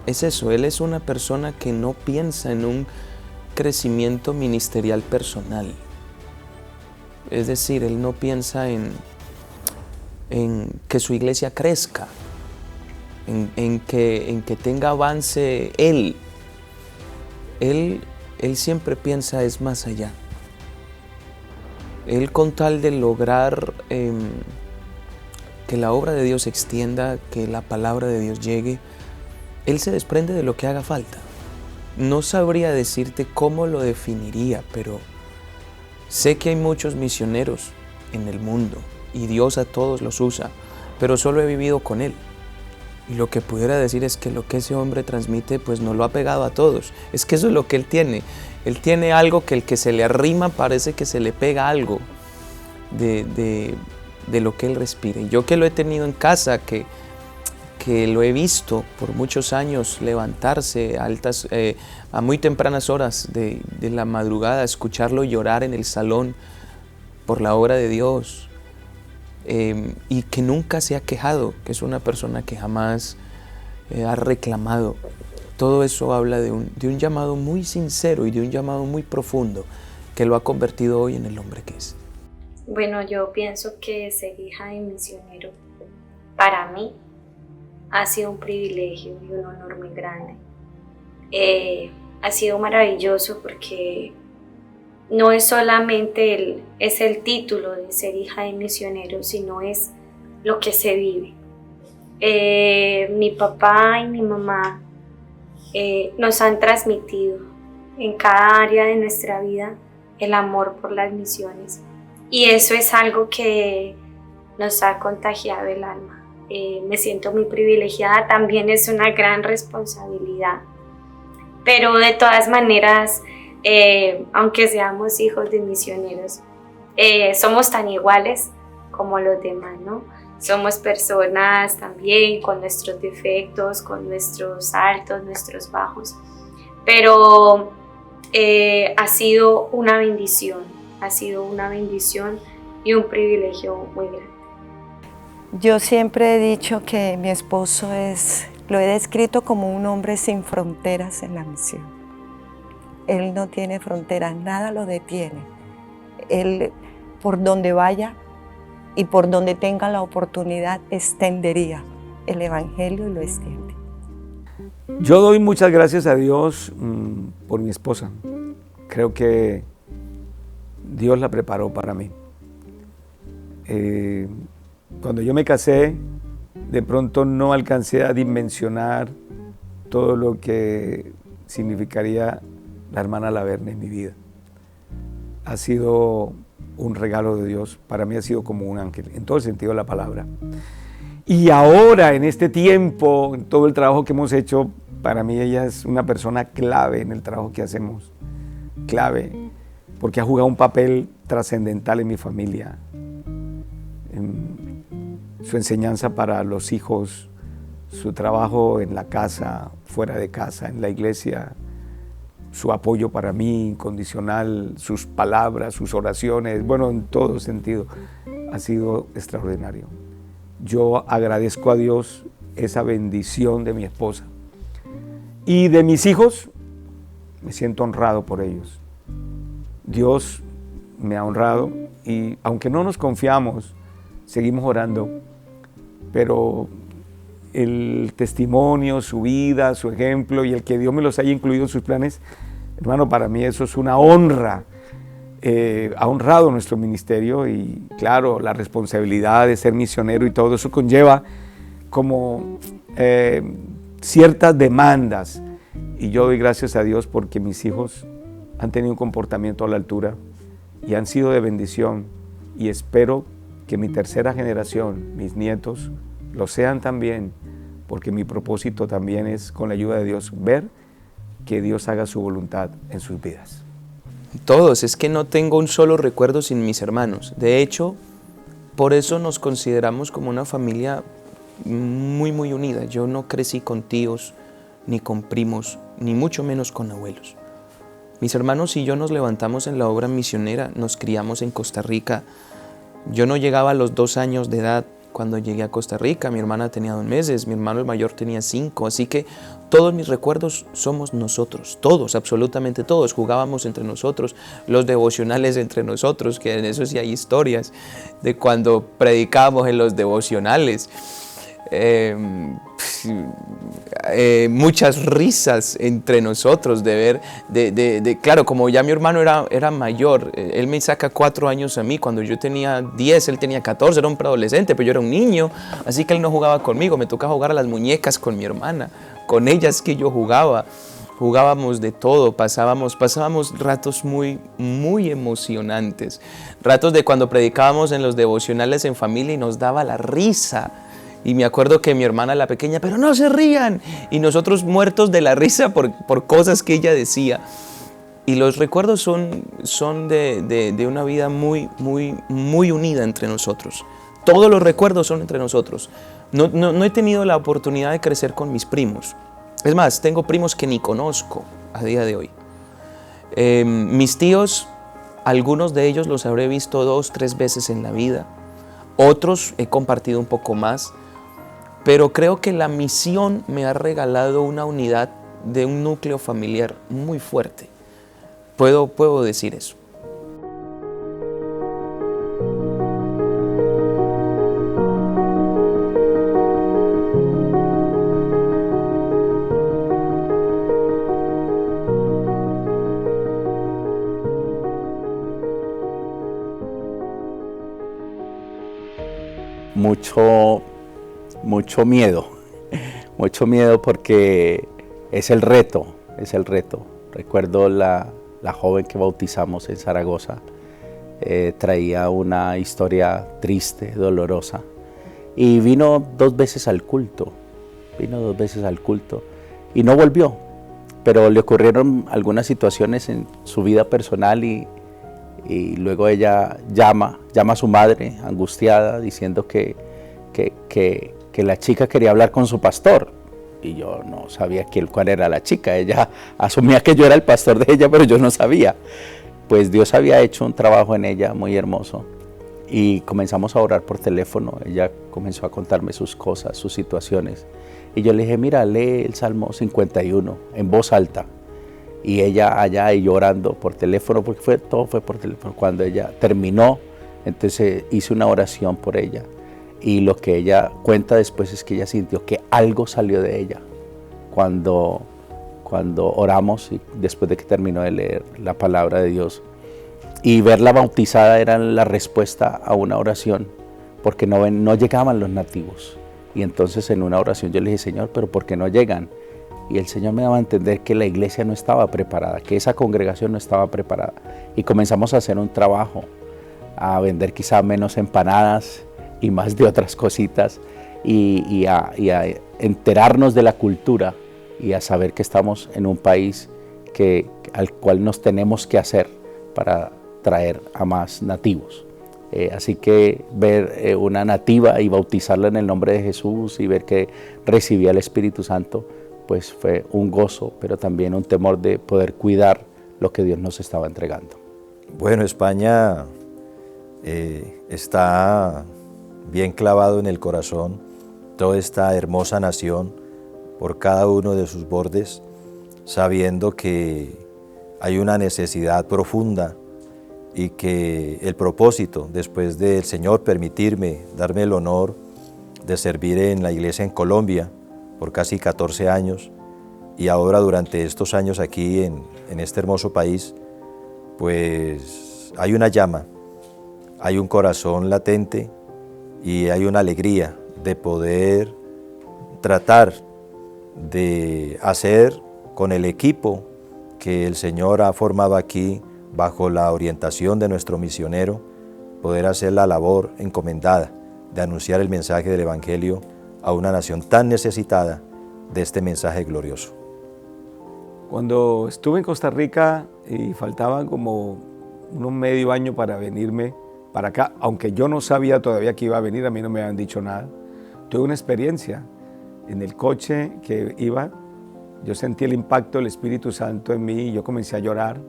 es eso, él es una persona que no piensa en un crecimiento ministerial personal. Es decir, él no piensa en que su iglesia crezca, en que tenga avance él. Él siempre piensa es más allá. Él con tal de lograr que la obra de Dios se extienda, que la palabra de Dios llegue, él se desprende de lo que haga falta. No sabría decirte cómo lo definiría, pero sé que hay muchos misioneros en el mundo y Dios a todos los usa, pero solo he vivido con él. Y lo que pudiera decir es que lo que ese hombre transmite, pues nos lo ha pegado a todos. Es que eso es lo que él tiene. Él tiene algo que el que se le arrima parece que se le pega algo de lo que él respira. Y yo que lo he tenido en casa, que lo he visto por muchos años levantarse a muy tempranas horas de la madrugada, escucharlo llorar en el salón por la obra de Dios, y que nunca se ha quejado, que es una persona que jamás ha reclamado. Todo eso habla de un llamado muy sincero y de un llamado muy profundo que lo ha convertido hoy en el hombre que es. Bueno, yo pienso que ser hija de misionero para mí ha sido un privilegio y un honor muy grande. Ha sido maravilloso porque no es solamente el título de ser hija de misioneros, sino es lo que se vive. Mi papá y mi mamá nos han transmitido en cada área de nuestra vida el amor por las misiones, y eso es algo que nos ha contagiado el alma. Me siento muy privilegiada, también es una gran responsabilidad, pero de todas maneras, aunque seamos hijos de misioneros, somos tan iguales como los demás, ¿no? Somos personas también con nuestros defectos, con nuestros altos, nuestros bajos, pero ha sido una bendición y un privilegio muy grande. Yo siempre he dicho que mi esposo lo he descrito como un hombre sin fronteras en la misión. Él no tiene fronteras, nada lo detiene. Él, por donde vaya y por donde tenga la oportunidad, extendería el evangelio y lo extiende. Yo doy muchas gracias a Dios por mi esposa. Creo que Dios la preparó para mí. Cuando yo me casé, de pronto no alcancé a dimensionar todo lo que significaría la hermana Laverne en mi vida. Ha sido un regalo de Dios, para mí ha sido como un ángel, en todo el sentido de la palabra. Y ahora, en este tiempo, en todo el trabajo que hemos hecho, para mí ella es una persona clave en el trabajo que hacemos. Clave, porque ha jugado un papel trascendental en mi familia. En su enseñanza para los hijos, su trabajo en la casa, fuera de casa, en la iglesia, su apoyo para mí incondicional, sus palabras, sus oraciones, bueno, en todo sentido, ha sido extraordinario. Yo agradezco a Dios esa bendición de mi esposa. Y de mis hijos, me siento honrado por ellos. Dios me ha honrado y aunque no nos confiamos, seguimos orando, pero el testimonio, su vida, su ejemplo y el que Dios me los haya incluido en sus planes, hermano, para mí eso es una honra. Ha honrado nuestro ministerio y claro, la responsabilidad de ser misionero y todo eso conlleva como ciertas demandas, y yo doy gracias a Dios porque mis hijos han tenido un comportamiento a la altura y han sido de bendición, y espero que mi tercera generación, mis nietos, lo sean también, porque mi propósito también es, con la ayuda de Dios, ver que Dios haga su voluntad en sus vidas. Todos, es que no tengo un solo recuerdo sin mis hermanos. De hecho, por eso nos consideramos como una familia muy, muy unida. Yo no crecí con tíos, ni con primos, ni mucho menos con abuelos. Mis hermanos y yo nos levantamos en la obra misionera, nos criamos en Costa Rica. Yo no llegaba a los 2 años de edad cuando llegué a Costa Rica, mi hermana tenía 2 meses, mi hermano el mayor tenía 5, así que todos mis recuerdos somos nosotros, todos, absolutamente todos, jugábamos entre nosotros, los devocionales entre nosotros, que en eso sí hay historias, de cuando predicábamos en los devocionales. Muchas risas entre nosotros de ver, claro, como ya mi hermano era mayor, él me saca 4 años a mí, cuando yo tenía 10, él tenía 14, era un preadolescente, pero yo era un niño, así que él no jugaba conmigo, me tocaba jugar a las muñecas con mi hermana, con ellas que yo jugábamos de todo, pasábamos ratos muy, muy emocionantes, ratos de cuando predicábamos en los devocionales en familia y nos daba la risa. Y me acuerdo que mi hermana, la pequeña, pero no se rían. Y nosotros muertos de la risa por cosas que ella decía. Y los recuerdos son de una vida muy, muy, muy unida entre nosotros. Todos los recuerdos son entre nosotros. No he tenido la oportunidad de crecer con mis primos. Es más, tengo primos que ni conozco a día de hoy. Mis tíos, algunos de ellos los habré visto 2, 3 veces en la vida. Otros he compartido un poco más. Pero creo que la misión me ha regalado una unidad de un núcleo familiar muy fuerte. Puedo decir eso. mucho miedo, mucho miedo porque es el reto. Recuerdo la joven que bautizamos en Zaragoza, traía una historia triste, dolorosa, y vino 2 veces al culto, y no volvió, pero le ocurrieron algunas situaciones en su vida personal y luego ella llama a su madre angustiada diciendo que la chica quería hablar con su pastor, y yo no sabía cuál era la chica. Ella asumía que yo era el pastor de ella, pero yo no sabía. Pues Dios había hecho un trabajo en ella muy hermoso y comenzamos a orar por teléfono. Ella comenzó a contarme sus cosas, sus situaciones, y yo le dije, mira, lee el Salmo 51 en voz alta. Y ella allá y llorando por teléfono, porque todo fue por teléfono. Cuando ella terminó, entonces hice una oración por ella. Y lo que ella cuenta después es que ella sintió que algo salió de ella cuando oramos y después de que terminó de leer la palabra de Dios. Y verla bautizada era la respuesta a una oración, porque no llegaban los nativos. Y entonces en una oración yo le dije, Señor, ¿pero por qué no llegan? Y el Señor me daba a entender que la iglesia no estaba preparada, que esa congregación no estaba preparada. Y comenzamos a hacer un trabajo, a vender quizá menos empanadas y más de otras cositas, y a enterarnos de la cultura y a saber que estamos en un país al cual nos tenemos que hacer para traer a más nativos. Así que ver una nativa y bautizarla en el nombre de Jesús y ver que recibía el Espíritu Santo, pues fue un gozo, pero también un temor de poder cuidar lo que Dios nos estaba entregando. Bueno, España está bien clavado en el corazón, toda esta hermosa nación, por cada uno de sus bordes, sabiendo que hay una necesidad profunda y que el propósito, después del Señor permitirme, darme el honor de servir en la iglesia en Colombia por casi 14 años, y ahora durante estos años aquí en este hermoso país, pues hay una llama, hay un corazón latente y hay una alegría de poder tratar de hacer con el equipo que el Señor ha formado aquí bajo la orientación de nuestro misionero, poder hacer la labor encomendada de anunciar el mensaje del Evangelio a una nación tan necesitada de este mensaje glorioso. Cuando estuve en Costa Rica y faltaban como unos medio año para venirme para acá, aunque yo no sabía todavía que iba a venir, a mí no me habían dicho nada, tuve una experiencia. En el coche que iba, yo sentí el impacto del Espíritu Santo en mí y yo comencé a llorar.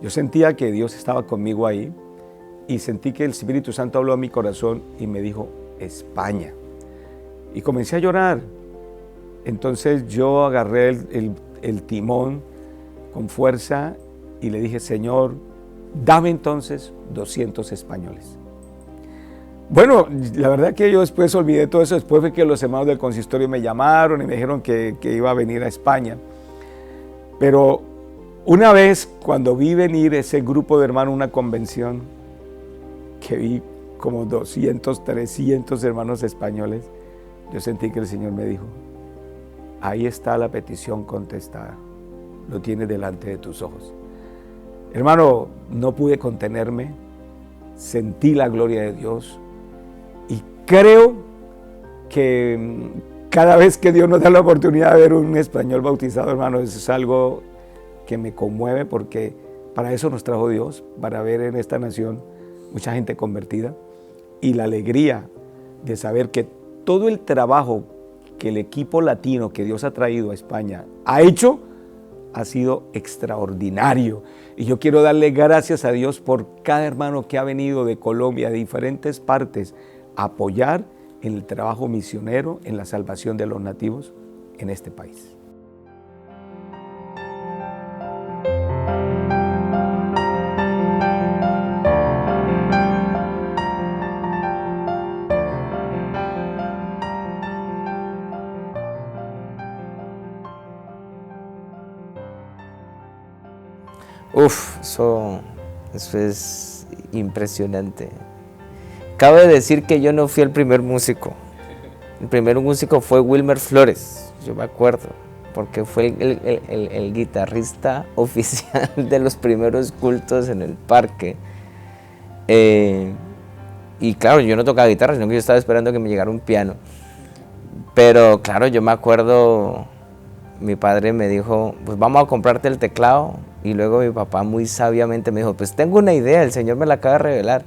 Yo sentía que Dios estaba conmigo ahí y sentí que el Espíritu Santo habló a mi corazón y me dijo, España. Y comencé a llorar. Entonces yo agarré el timón con fuerza y le dije, Señor, dame entonces 200 españoles. Bueno, la verdad que yo después olvidé todo eso. Después fue que los hermanos del consistorio me llamaron y me dijeron que iba a venir a España. Pero una vez cuando vi venir ese grupo de hermanos a una convención, que vi como 200, 300 hermanos españoles, yo sentí que el Señor me dijo, ahí está la petición contestada, lo tienes delante de tus ojos. Hermano, no pude contenerme, sentí la gloria de Dios y creo que cada vez que Dios nos da la oportunidad de ver un español bautizado, hermano, eso es algo que me conmueve porque para eso nos trajo Dios, para ver en esta nación mucha gente convertida y la alegría de saber que todo el trabajo que el equipo latino que Dios ha traído a España ha hecho ha sido extraordinario. Y yo quiero darle gracias a Dios por cada hermano que ha venido de Colombia, de diferentes partes, a apoyar en el trabajo misionero, en la salvación de los nativos en este país. Eso es impresionante. Cabe decir que yo no fui el primer músico. El primer músico fue Wilmer Flores, yo me acuerdo, porque fue el guitarrista oficial de los primeros cultos en el parque. Y claro, yo no tocaba guitarra, sino que yo estaba esperando que me llegara un piano. Pero claro, yo me acuerdo, mi padre me dijo, pues vamos a comprarte el teclado. Y luego mi papá muy sabiamente me dijo, pues tengo una idea, el Señor me la acaba de revelar.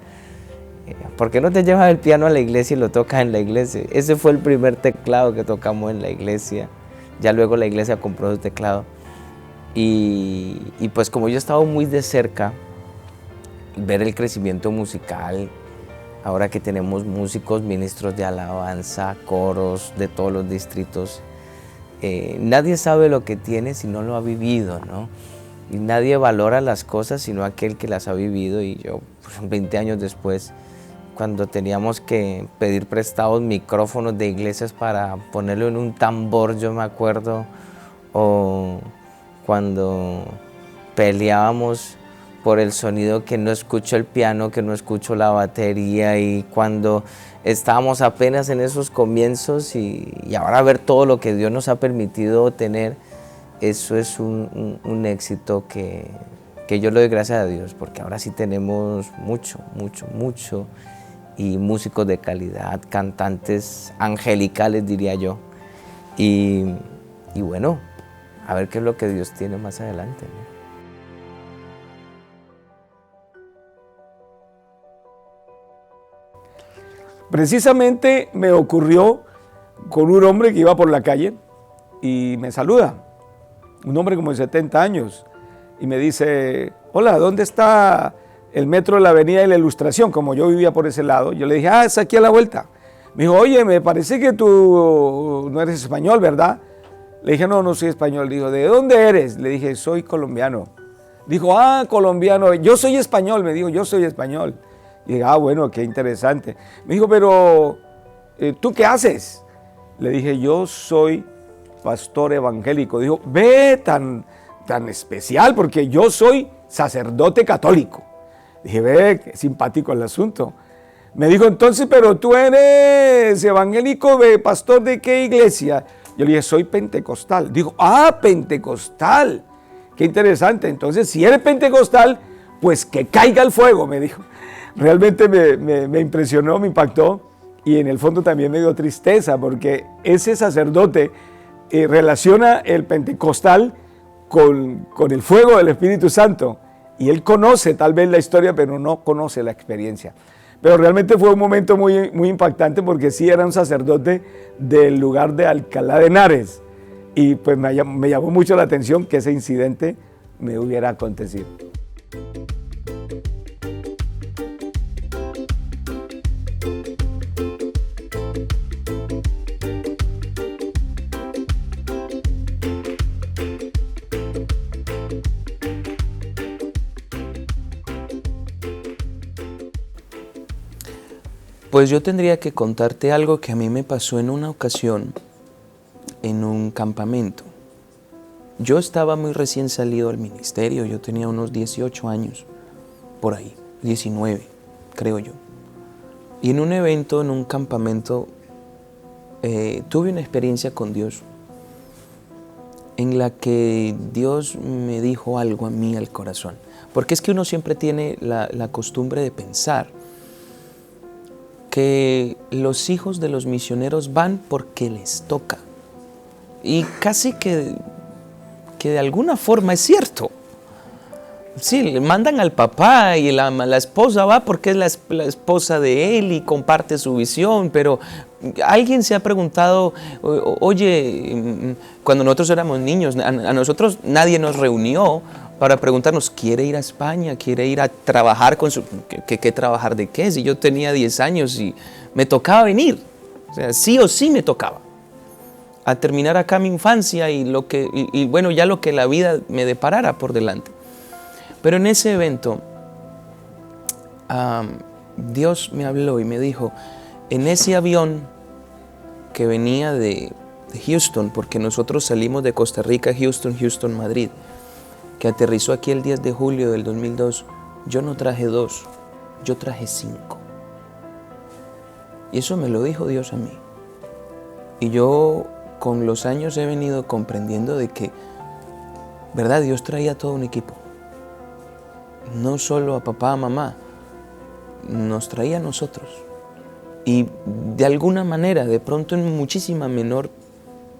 ¿Por qué no te llevas el piano a la iglesia y lo tocas en la iglesia? Ese fue el primer teclado que tocamos en la iglesia. Ya luego la iglesia compró el teclado. Y pues como yo he estado muy de cerca, ver el crecimiento musical, ahora que tenemos músicos, ministros de alabanza, coros de todos los distritos, nadie sabe lo que tiene si no lo ha vivido, ¿no? Y nadie valora las cosas sino aquel que las ha vivido. Y yo, pues, 20 años después, cuando teníamos que pedir prestados micrófonos de iglesias para ponerlo en un tambor, yo me acuerdo, o cuando peleábamos por el sonido, que no escucho el piano, que no escucho la batería, y cuando estábamos apenas en esos comienzos y ahora ver todo lo que Dios nos ha permitido tener, eso es un éxito que yo le doy gracias a Dios, porque ahora sí tenemos mucho, y músicos de calidad, cantantes angelicales, diría yo, y bueno, a ver qué es lo que Dios tiene más adelante, ¿no? Precisamente me ocurrió con un hombre que iba por la calle y me saluda, un hombre como de 70 años, y me dice, hola, ¿dónde está el metro de la Avenida de la Ilustración? Como yo vivía por ese lado, yo le dije, es aquí a la vuelta. Me dijo, oye, me parece que tú no eres español, ¿verdad? Le dije, no soy español. Dijo, ¿de dónde eres? Le dije, soy colombiano. Dijo, colombiano, yo soy español, me dijo, yo soy español. Y dije, bueno, qué interesante. Me dijo, pero, ¿tú qué haces? Le dije, yo soy pastor evangélico. Dijo, ve, tan especial, porque yo soy sacerdote católico. Dije, ve, qué simpático el asunto. Me dijo, entonces, pero tú eres evangélico, pastor de qué iglesia. Yo le dije, soy pentecostal. Dijo, pentecostal, qué interesante. Entonces, si eres pentecostal, pues que caiga el fuego, me dijo. Realmente me impresionó, me impactó, y en el fondo también me dio tristeza, porque ese sacerdote relaciona el pentecostal con el fuego del Espíritu Santo, y él conoce tal vez la historia, pero no conoce la experiencia. Pero realmente fue un momento muy impactante, porque sí era un sacerdote del lugar de Alcalá de Henares, y pues me llamó mucho la atención que ese incidente me hubiera acontecido. Pues yo tendría que contarte algo que a mí me pasó en una ocasión en un campamento. Yo estaba muy recién salido al ministerio, yo tenía unos 18 años, por ahí, 19, creo yo. Y en un evento, en un campamento, tuve una experiencia con Dios en la que Dios me dijo algo a mí al corazón. Porque es que uno siempre tiene la costumbre de pensar que los hijos de los misioneros van porque les toca. Y casi que de alguna forma es cierto. Sí, le mandan al papá y la esposa va porque es la esposa de él y comparte su visión, pero alguien se ha preguntado, oye, cuando nosotros éramos niños, a nosotros nadie nos reunió para preguntarnos, ¿quiere ir a España? ¿Quiere ir a trabajar con su... ¿Qué trabajar de qué? Si yo tenía 10 años y me tocaba venir, o sea, sí o sí me tocaba a terminar acá mi infancia y bueno, ya lo que la vida me deparara por delante. Pero en ese evento, Dios me habló y me dijo, en ese avión que venía de Houston, porque nosotros salimos de Costa Rica, Houston, Madrid, que aterrizó aquí el 10 de julio del 2002, yo no traje 2, yo traje 5. Y eso me lo dijo Dios a mí. Y yo con los años he venido comprendiendo de que, ¿verdad? Dios traía todo un equipo. No solo a papá, a mamá, nos traía a nosotros. Y de alguna manera, de pronto en muchísima menor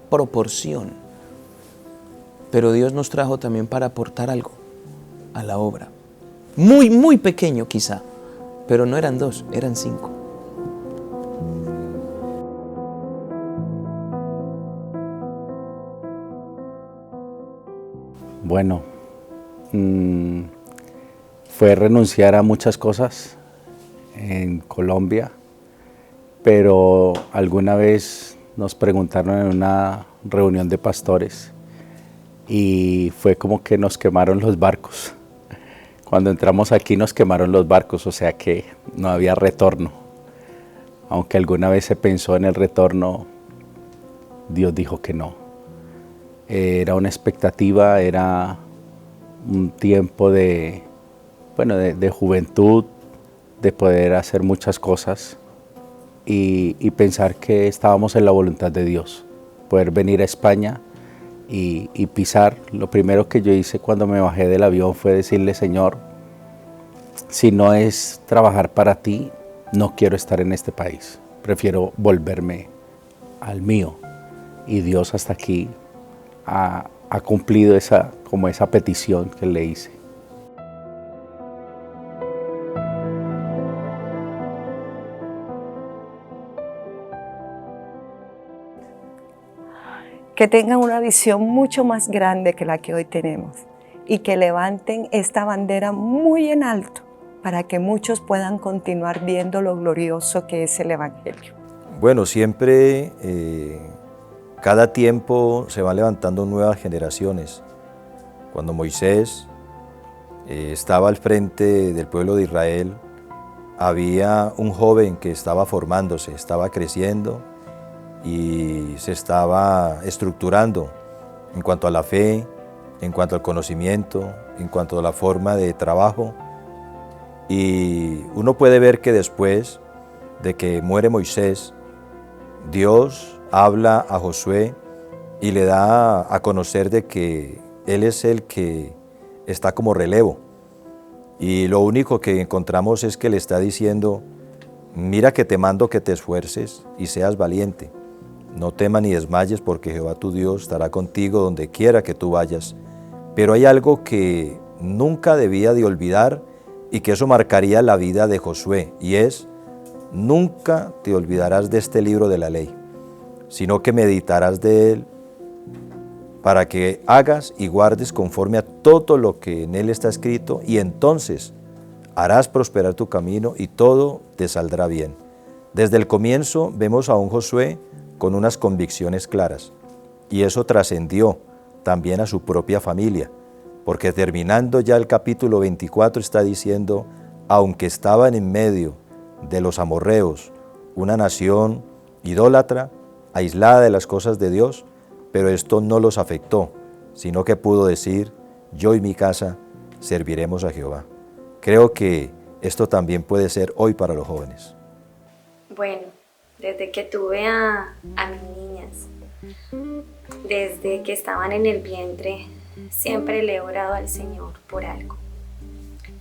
proporción, pero Dios nos trajo también para aportar algo a la obra. Muy, muy pequeño quizá, pero no eran 2, eran 5. Bueno, fue renunciar a muchas cosas en Colombia, pero alguna vez nos preguntaron en una reunión de pastores y fue como que nos quemaron los barcos. Cuando entramos aquí nos quemaron los barcos, o sea que no había retorno. Aunque alguna vez se pensó en el retorno, Dios dijo que no. Era una expectativa, era un tiempo de juventud, de poder hacer muchas cosas y pensar que estábamos en la voluntad de Dios. Poder venir a España y pisar. Lo primero que yo hice cuando me bajé del avión fue decirle: Señor, si no es trabajar para ti, no quiero estar en este país. Prefiero volverme al mío. Y Dios hasta aquí ha cumplido esa petición que le hice. Que tengan una visión mucho más grande que la que hoy tenemos y que levanten esta bandera muy en alto para que muchos puedan continuar viendo lo glorioso que es el Evangelio. Bueno, siempre, cada tiempo se van levantando nuevas generaciones. Cuando Moisés estaba al frente del pueblo de Israel, había un joven que estaba formándose, estaba creciendo y se estaba estructurando en cuanto a la fe, en cuanto al conocimiento, en cuanto a la forma de trabajo. Y uno puede ver que después de que muere Moisés, Dios habla a Josué y le da a conocer de que él es el que está como relevo. Y lo único que encontramos es que le está diciendo: mira que te mando que te esfuerces y seas valiente. No temas ni desmayes, porque Jehová tu Dios estará contigo donde quiera que tú vayas. Pero hay algo que nunca debía de olvidar y que eso marcaría la vida de Josué, y es: nunca te olvidarás de este libro de la ley, sino que meditarás de él para que hagas y guardes conforme a todo lo que en él está escrito, y entonces harás prosperar tu camino y todo te saldrá bien. Desde el comienzo vemos a un Josué con unas convicciones claras, y eso trascendió también a su propia familia, porque terminando ya el capítulo 24 está diciendo: aunque estaban en medio de los amorreos, una nación idólatra, aislada de las cosas de Dios, pero esto no los afectó, sino que pudo decir: yo y mi casa serviremos a Jehová. Creo que esto también puede ser hoy para los jóvenes. Bueno, desde que tuve a mis niñas, desde que estaban en el vientre, siempre le he orado al Señor por algo,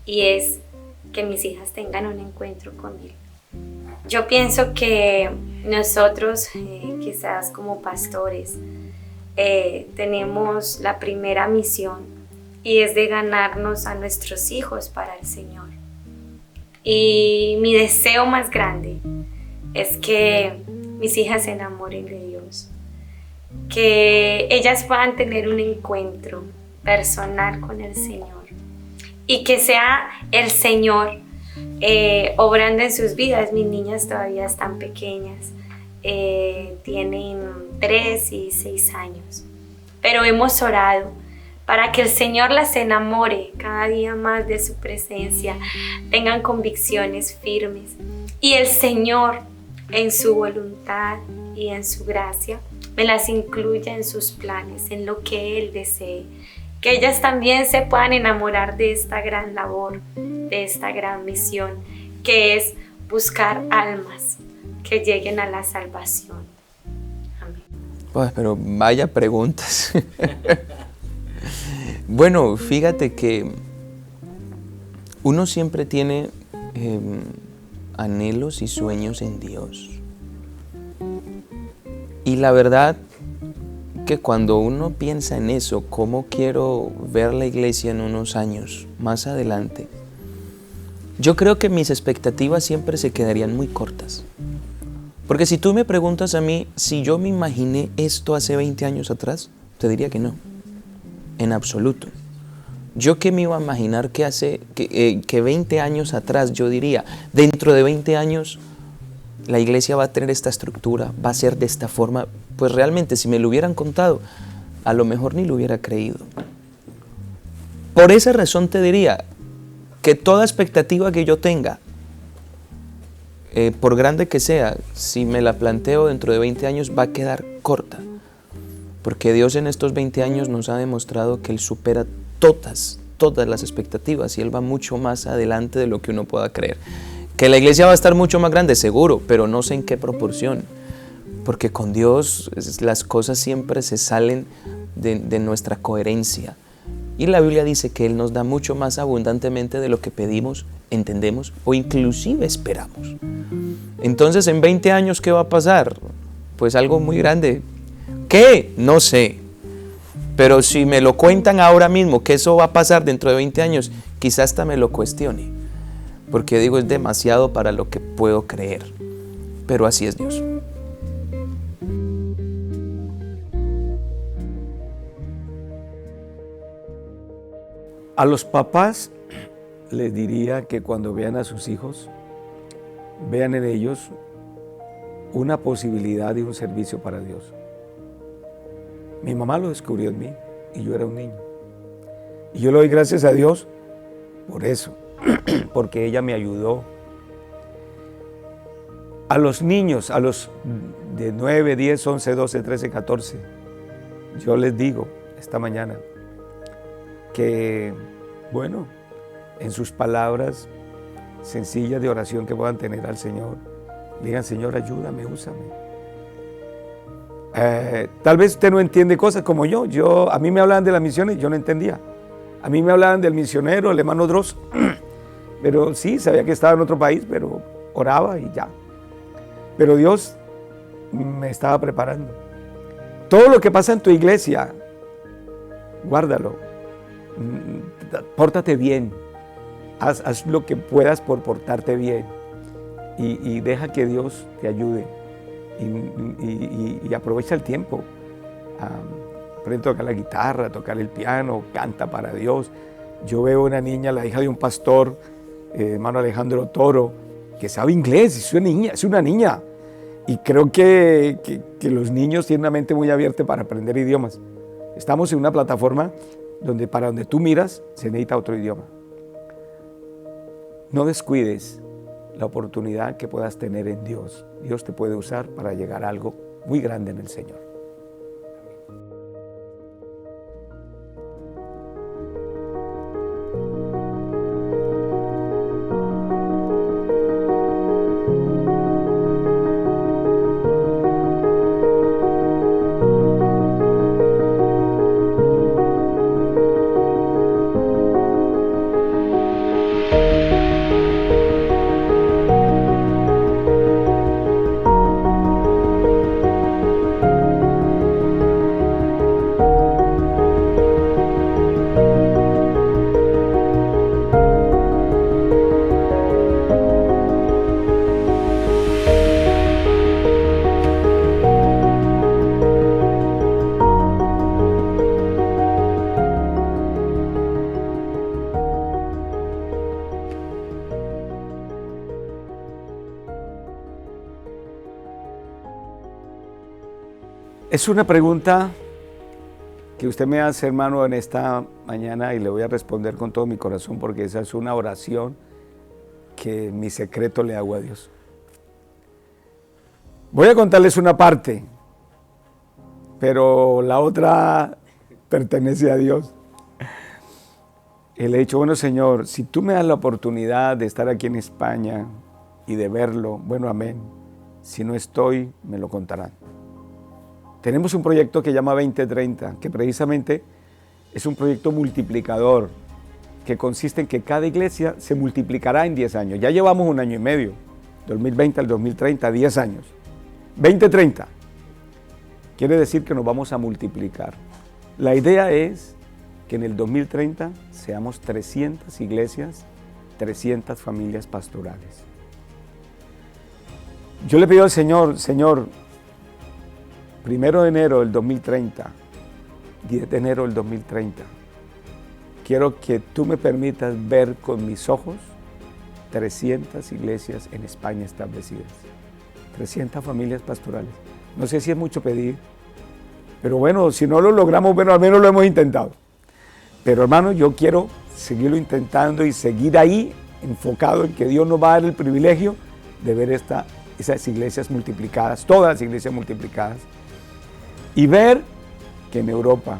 y es que mis hijas tengan un encuentro con Él. Yo pienso que nosotros, quizás como pastores, tenemos la primera misión, y es de ganarnos a nuestros hijos para el Señor. Y mi deseo más grande es que mis hijas se enamoren de Dios, que ellas puedan tener un encuentro personal con el Señor, y que sea el Señor obrando en sus vidas. Mis niñas todavía están pequeñas, tienen 3 y 6 años, pero hemos orado para que el Señor las enamore cada día más de su presencia, tengan convicciones firmes, y el Señor, en su voluntad y en su gracia, me las incluya en sus planes, en lo que Él desee. Que ellas también se puedan enamorar de esta gran labor, de esta gran misión, que es buscar almas que lleguen a la salvación. Amén. Pues, pero vaya preguntas. Bueno, fíjate que uno siempre tiene anhelos y sueños en Dios. Y la verdad que cuando uno piensa en eso, cómo quiero ver la iglesia en unos años más adelante, yo creo que mis expectativas siempre se quedarían muy cortas. Porque si tú me preguntas a mí si yo me imaginé esto hace 20 años atrás, te diría que no, en absoluto. Yo que me iba a imaginar que 20 años atrás, yo diría, dentro de 20 años la iglesia va a tener esta estructura, va a ser de esta forma, pues realmente si me lo hubieran contado, a lo mejor ni lo hubiera creído. Por esa razón te diría que toda expectativa que yo tenga, por grande que sea, si me la planteo dentro de 20 años, va a quedar corta. Porque Dios en estos 20 años nos ha demostrado que Él supera todas las expectativas y Él va mucho más adelante de lo que uno pueda creer. Que la iglesia va a estar mucho más grande, seguro, pero no sé en qué proporción. Porque con Dios las cosas siempre se salen de nuestra coherencia. Y la Biblia dice que Él nos da mucho más abundantemente de lo que pedimos, entendemos o inclusive esperamos. Entonces, en 20 años, ¿qué va a pasar? Pues algo muy grande. ¿Qué? No sé. Pero si me lo cuentan ahora mismo, que eso va a pasar dentro de 20 años, quizás hasta me lo cuestione. Porque digo, es demasiado para lo que puedo creer. Pero así es Dios. A los papás les diría que cuando vean a sus hijos, vean en ellos una posibilidad y un servicio para Dios. Mi mamá lo descubrió en mí y yo era un niño. Y yo le doy gracias a Dios por eso, porque ella me ayudó. A los niños, a los de 9, 10, 11, 12, 13, 14, yo les digo esta mañana que, bueno, en sus palabras sencillas de oración que puedan tener al Señor, digan: Señor, ayúdame, úsame. Tal vez usted no entiende cosas como yo. A mí me hablaban de las misiones, yo no entendía. A mí me hablaban del misionero, el hermano Dross, pero sí, sabía que estaba en otro país, pero oraba y ya. Pero Dios me estaba preparando. Todo lo que pasa en tu iglesia, guárdalo, pórtate bien, haz lo que puedas por portarte bien y deja que Dios te ayude y aprovecha el tiempo. Aprende a tocar la guitarra, a tocar el piano, canta para Dios. Yo veo una niña, la hija de un pastor, hermano Alejandro Toro, que sabe inglés, es una niña. Y creo que los niños tienen una mente muy abierta para aprender idiomas. Estamos en una plataforma donde para donde tú miras se necesita otro idioma. No descuides la oportunidad que puedas tener en Dios. Dios te puede usar para llegar a algo muy grande en el Señor. Es una pregunta que usted me hace, hermano, en esta mañana y le voy a responder con todo mi corazón porque esa es una oración que en mi secreto le hago a Dios. Voy a contarles una parte, pero la otra pertenece a Dios. Y le he dicho: bueno, Señor, si tú me das la oportunidad de estar aquí en España y de verlo, bueno, amén. Si no estoy, me lo contarán. Tenemos un proyecto que llama 2030, que precisamente es un proyecto multiplicador, que consiste en que cada iglesia se multiplicará en 10 años. Ya llevamos 1 año y medio, 2020 al 2030, 10 años. 2030 quiere decir que nos vamos a multiplicar. La idea es que en el 2030 seamos 300 iglesias, 300 familias pastorales. Yo le pido al Señor, Señor, 1 de enero del 2030, 10 de enero del 2030, quiero que tú me permitas ver con mis ojos 300 iglesias en España establecidas, 300 familias pastorales. No sé si es mucho pedir, pero bueno, si no lo logramos, bueno, al menos lo hemos intentado. Pero hermano, yo quiero seguirlo intentando y seguir ahí, enfocado en que Dios nos va a dar el privilegio de ver esas iglesias multiplicadas, todas las iglesias multiplicadas, y ver que en Europa,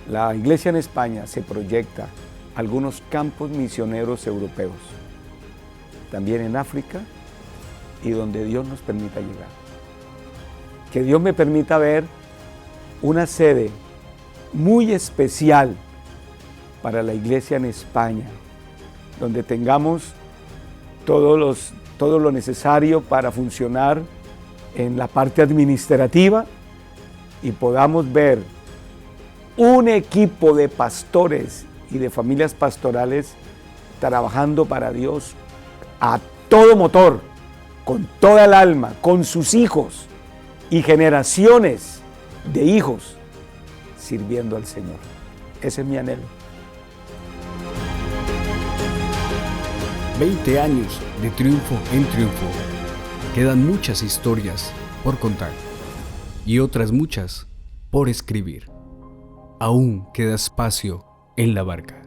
la iglesia en España se proyecta algunos campos misioneros europeos, también en África y donde Dios nos permita llegar. Que Dios me permita ver una sede muy especial para la iglesia en España, donde tengamos todo lo necesario para funcionar en la parte administrativa y podamos ver un equipo de pastores y de familias pastorales trabajando para Dios a todo motor, con toda el alma, con sus hijos y generaciones de hijos sirviendo al Señor. Ese es mi anhelo. 20 años de triunfo en triunfo. Quedan muchas historias por contar y otras muchas por escribir. Aún queda espacio en la barca.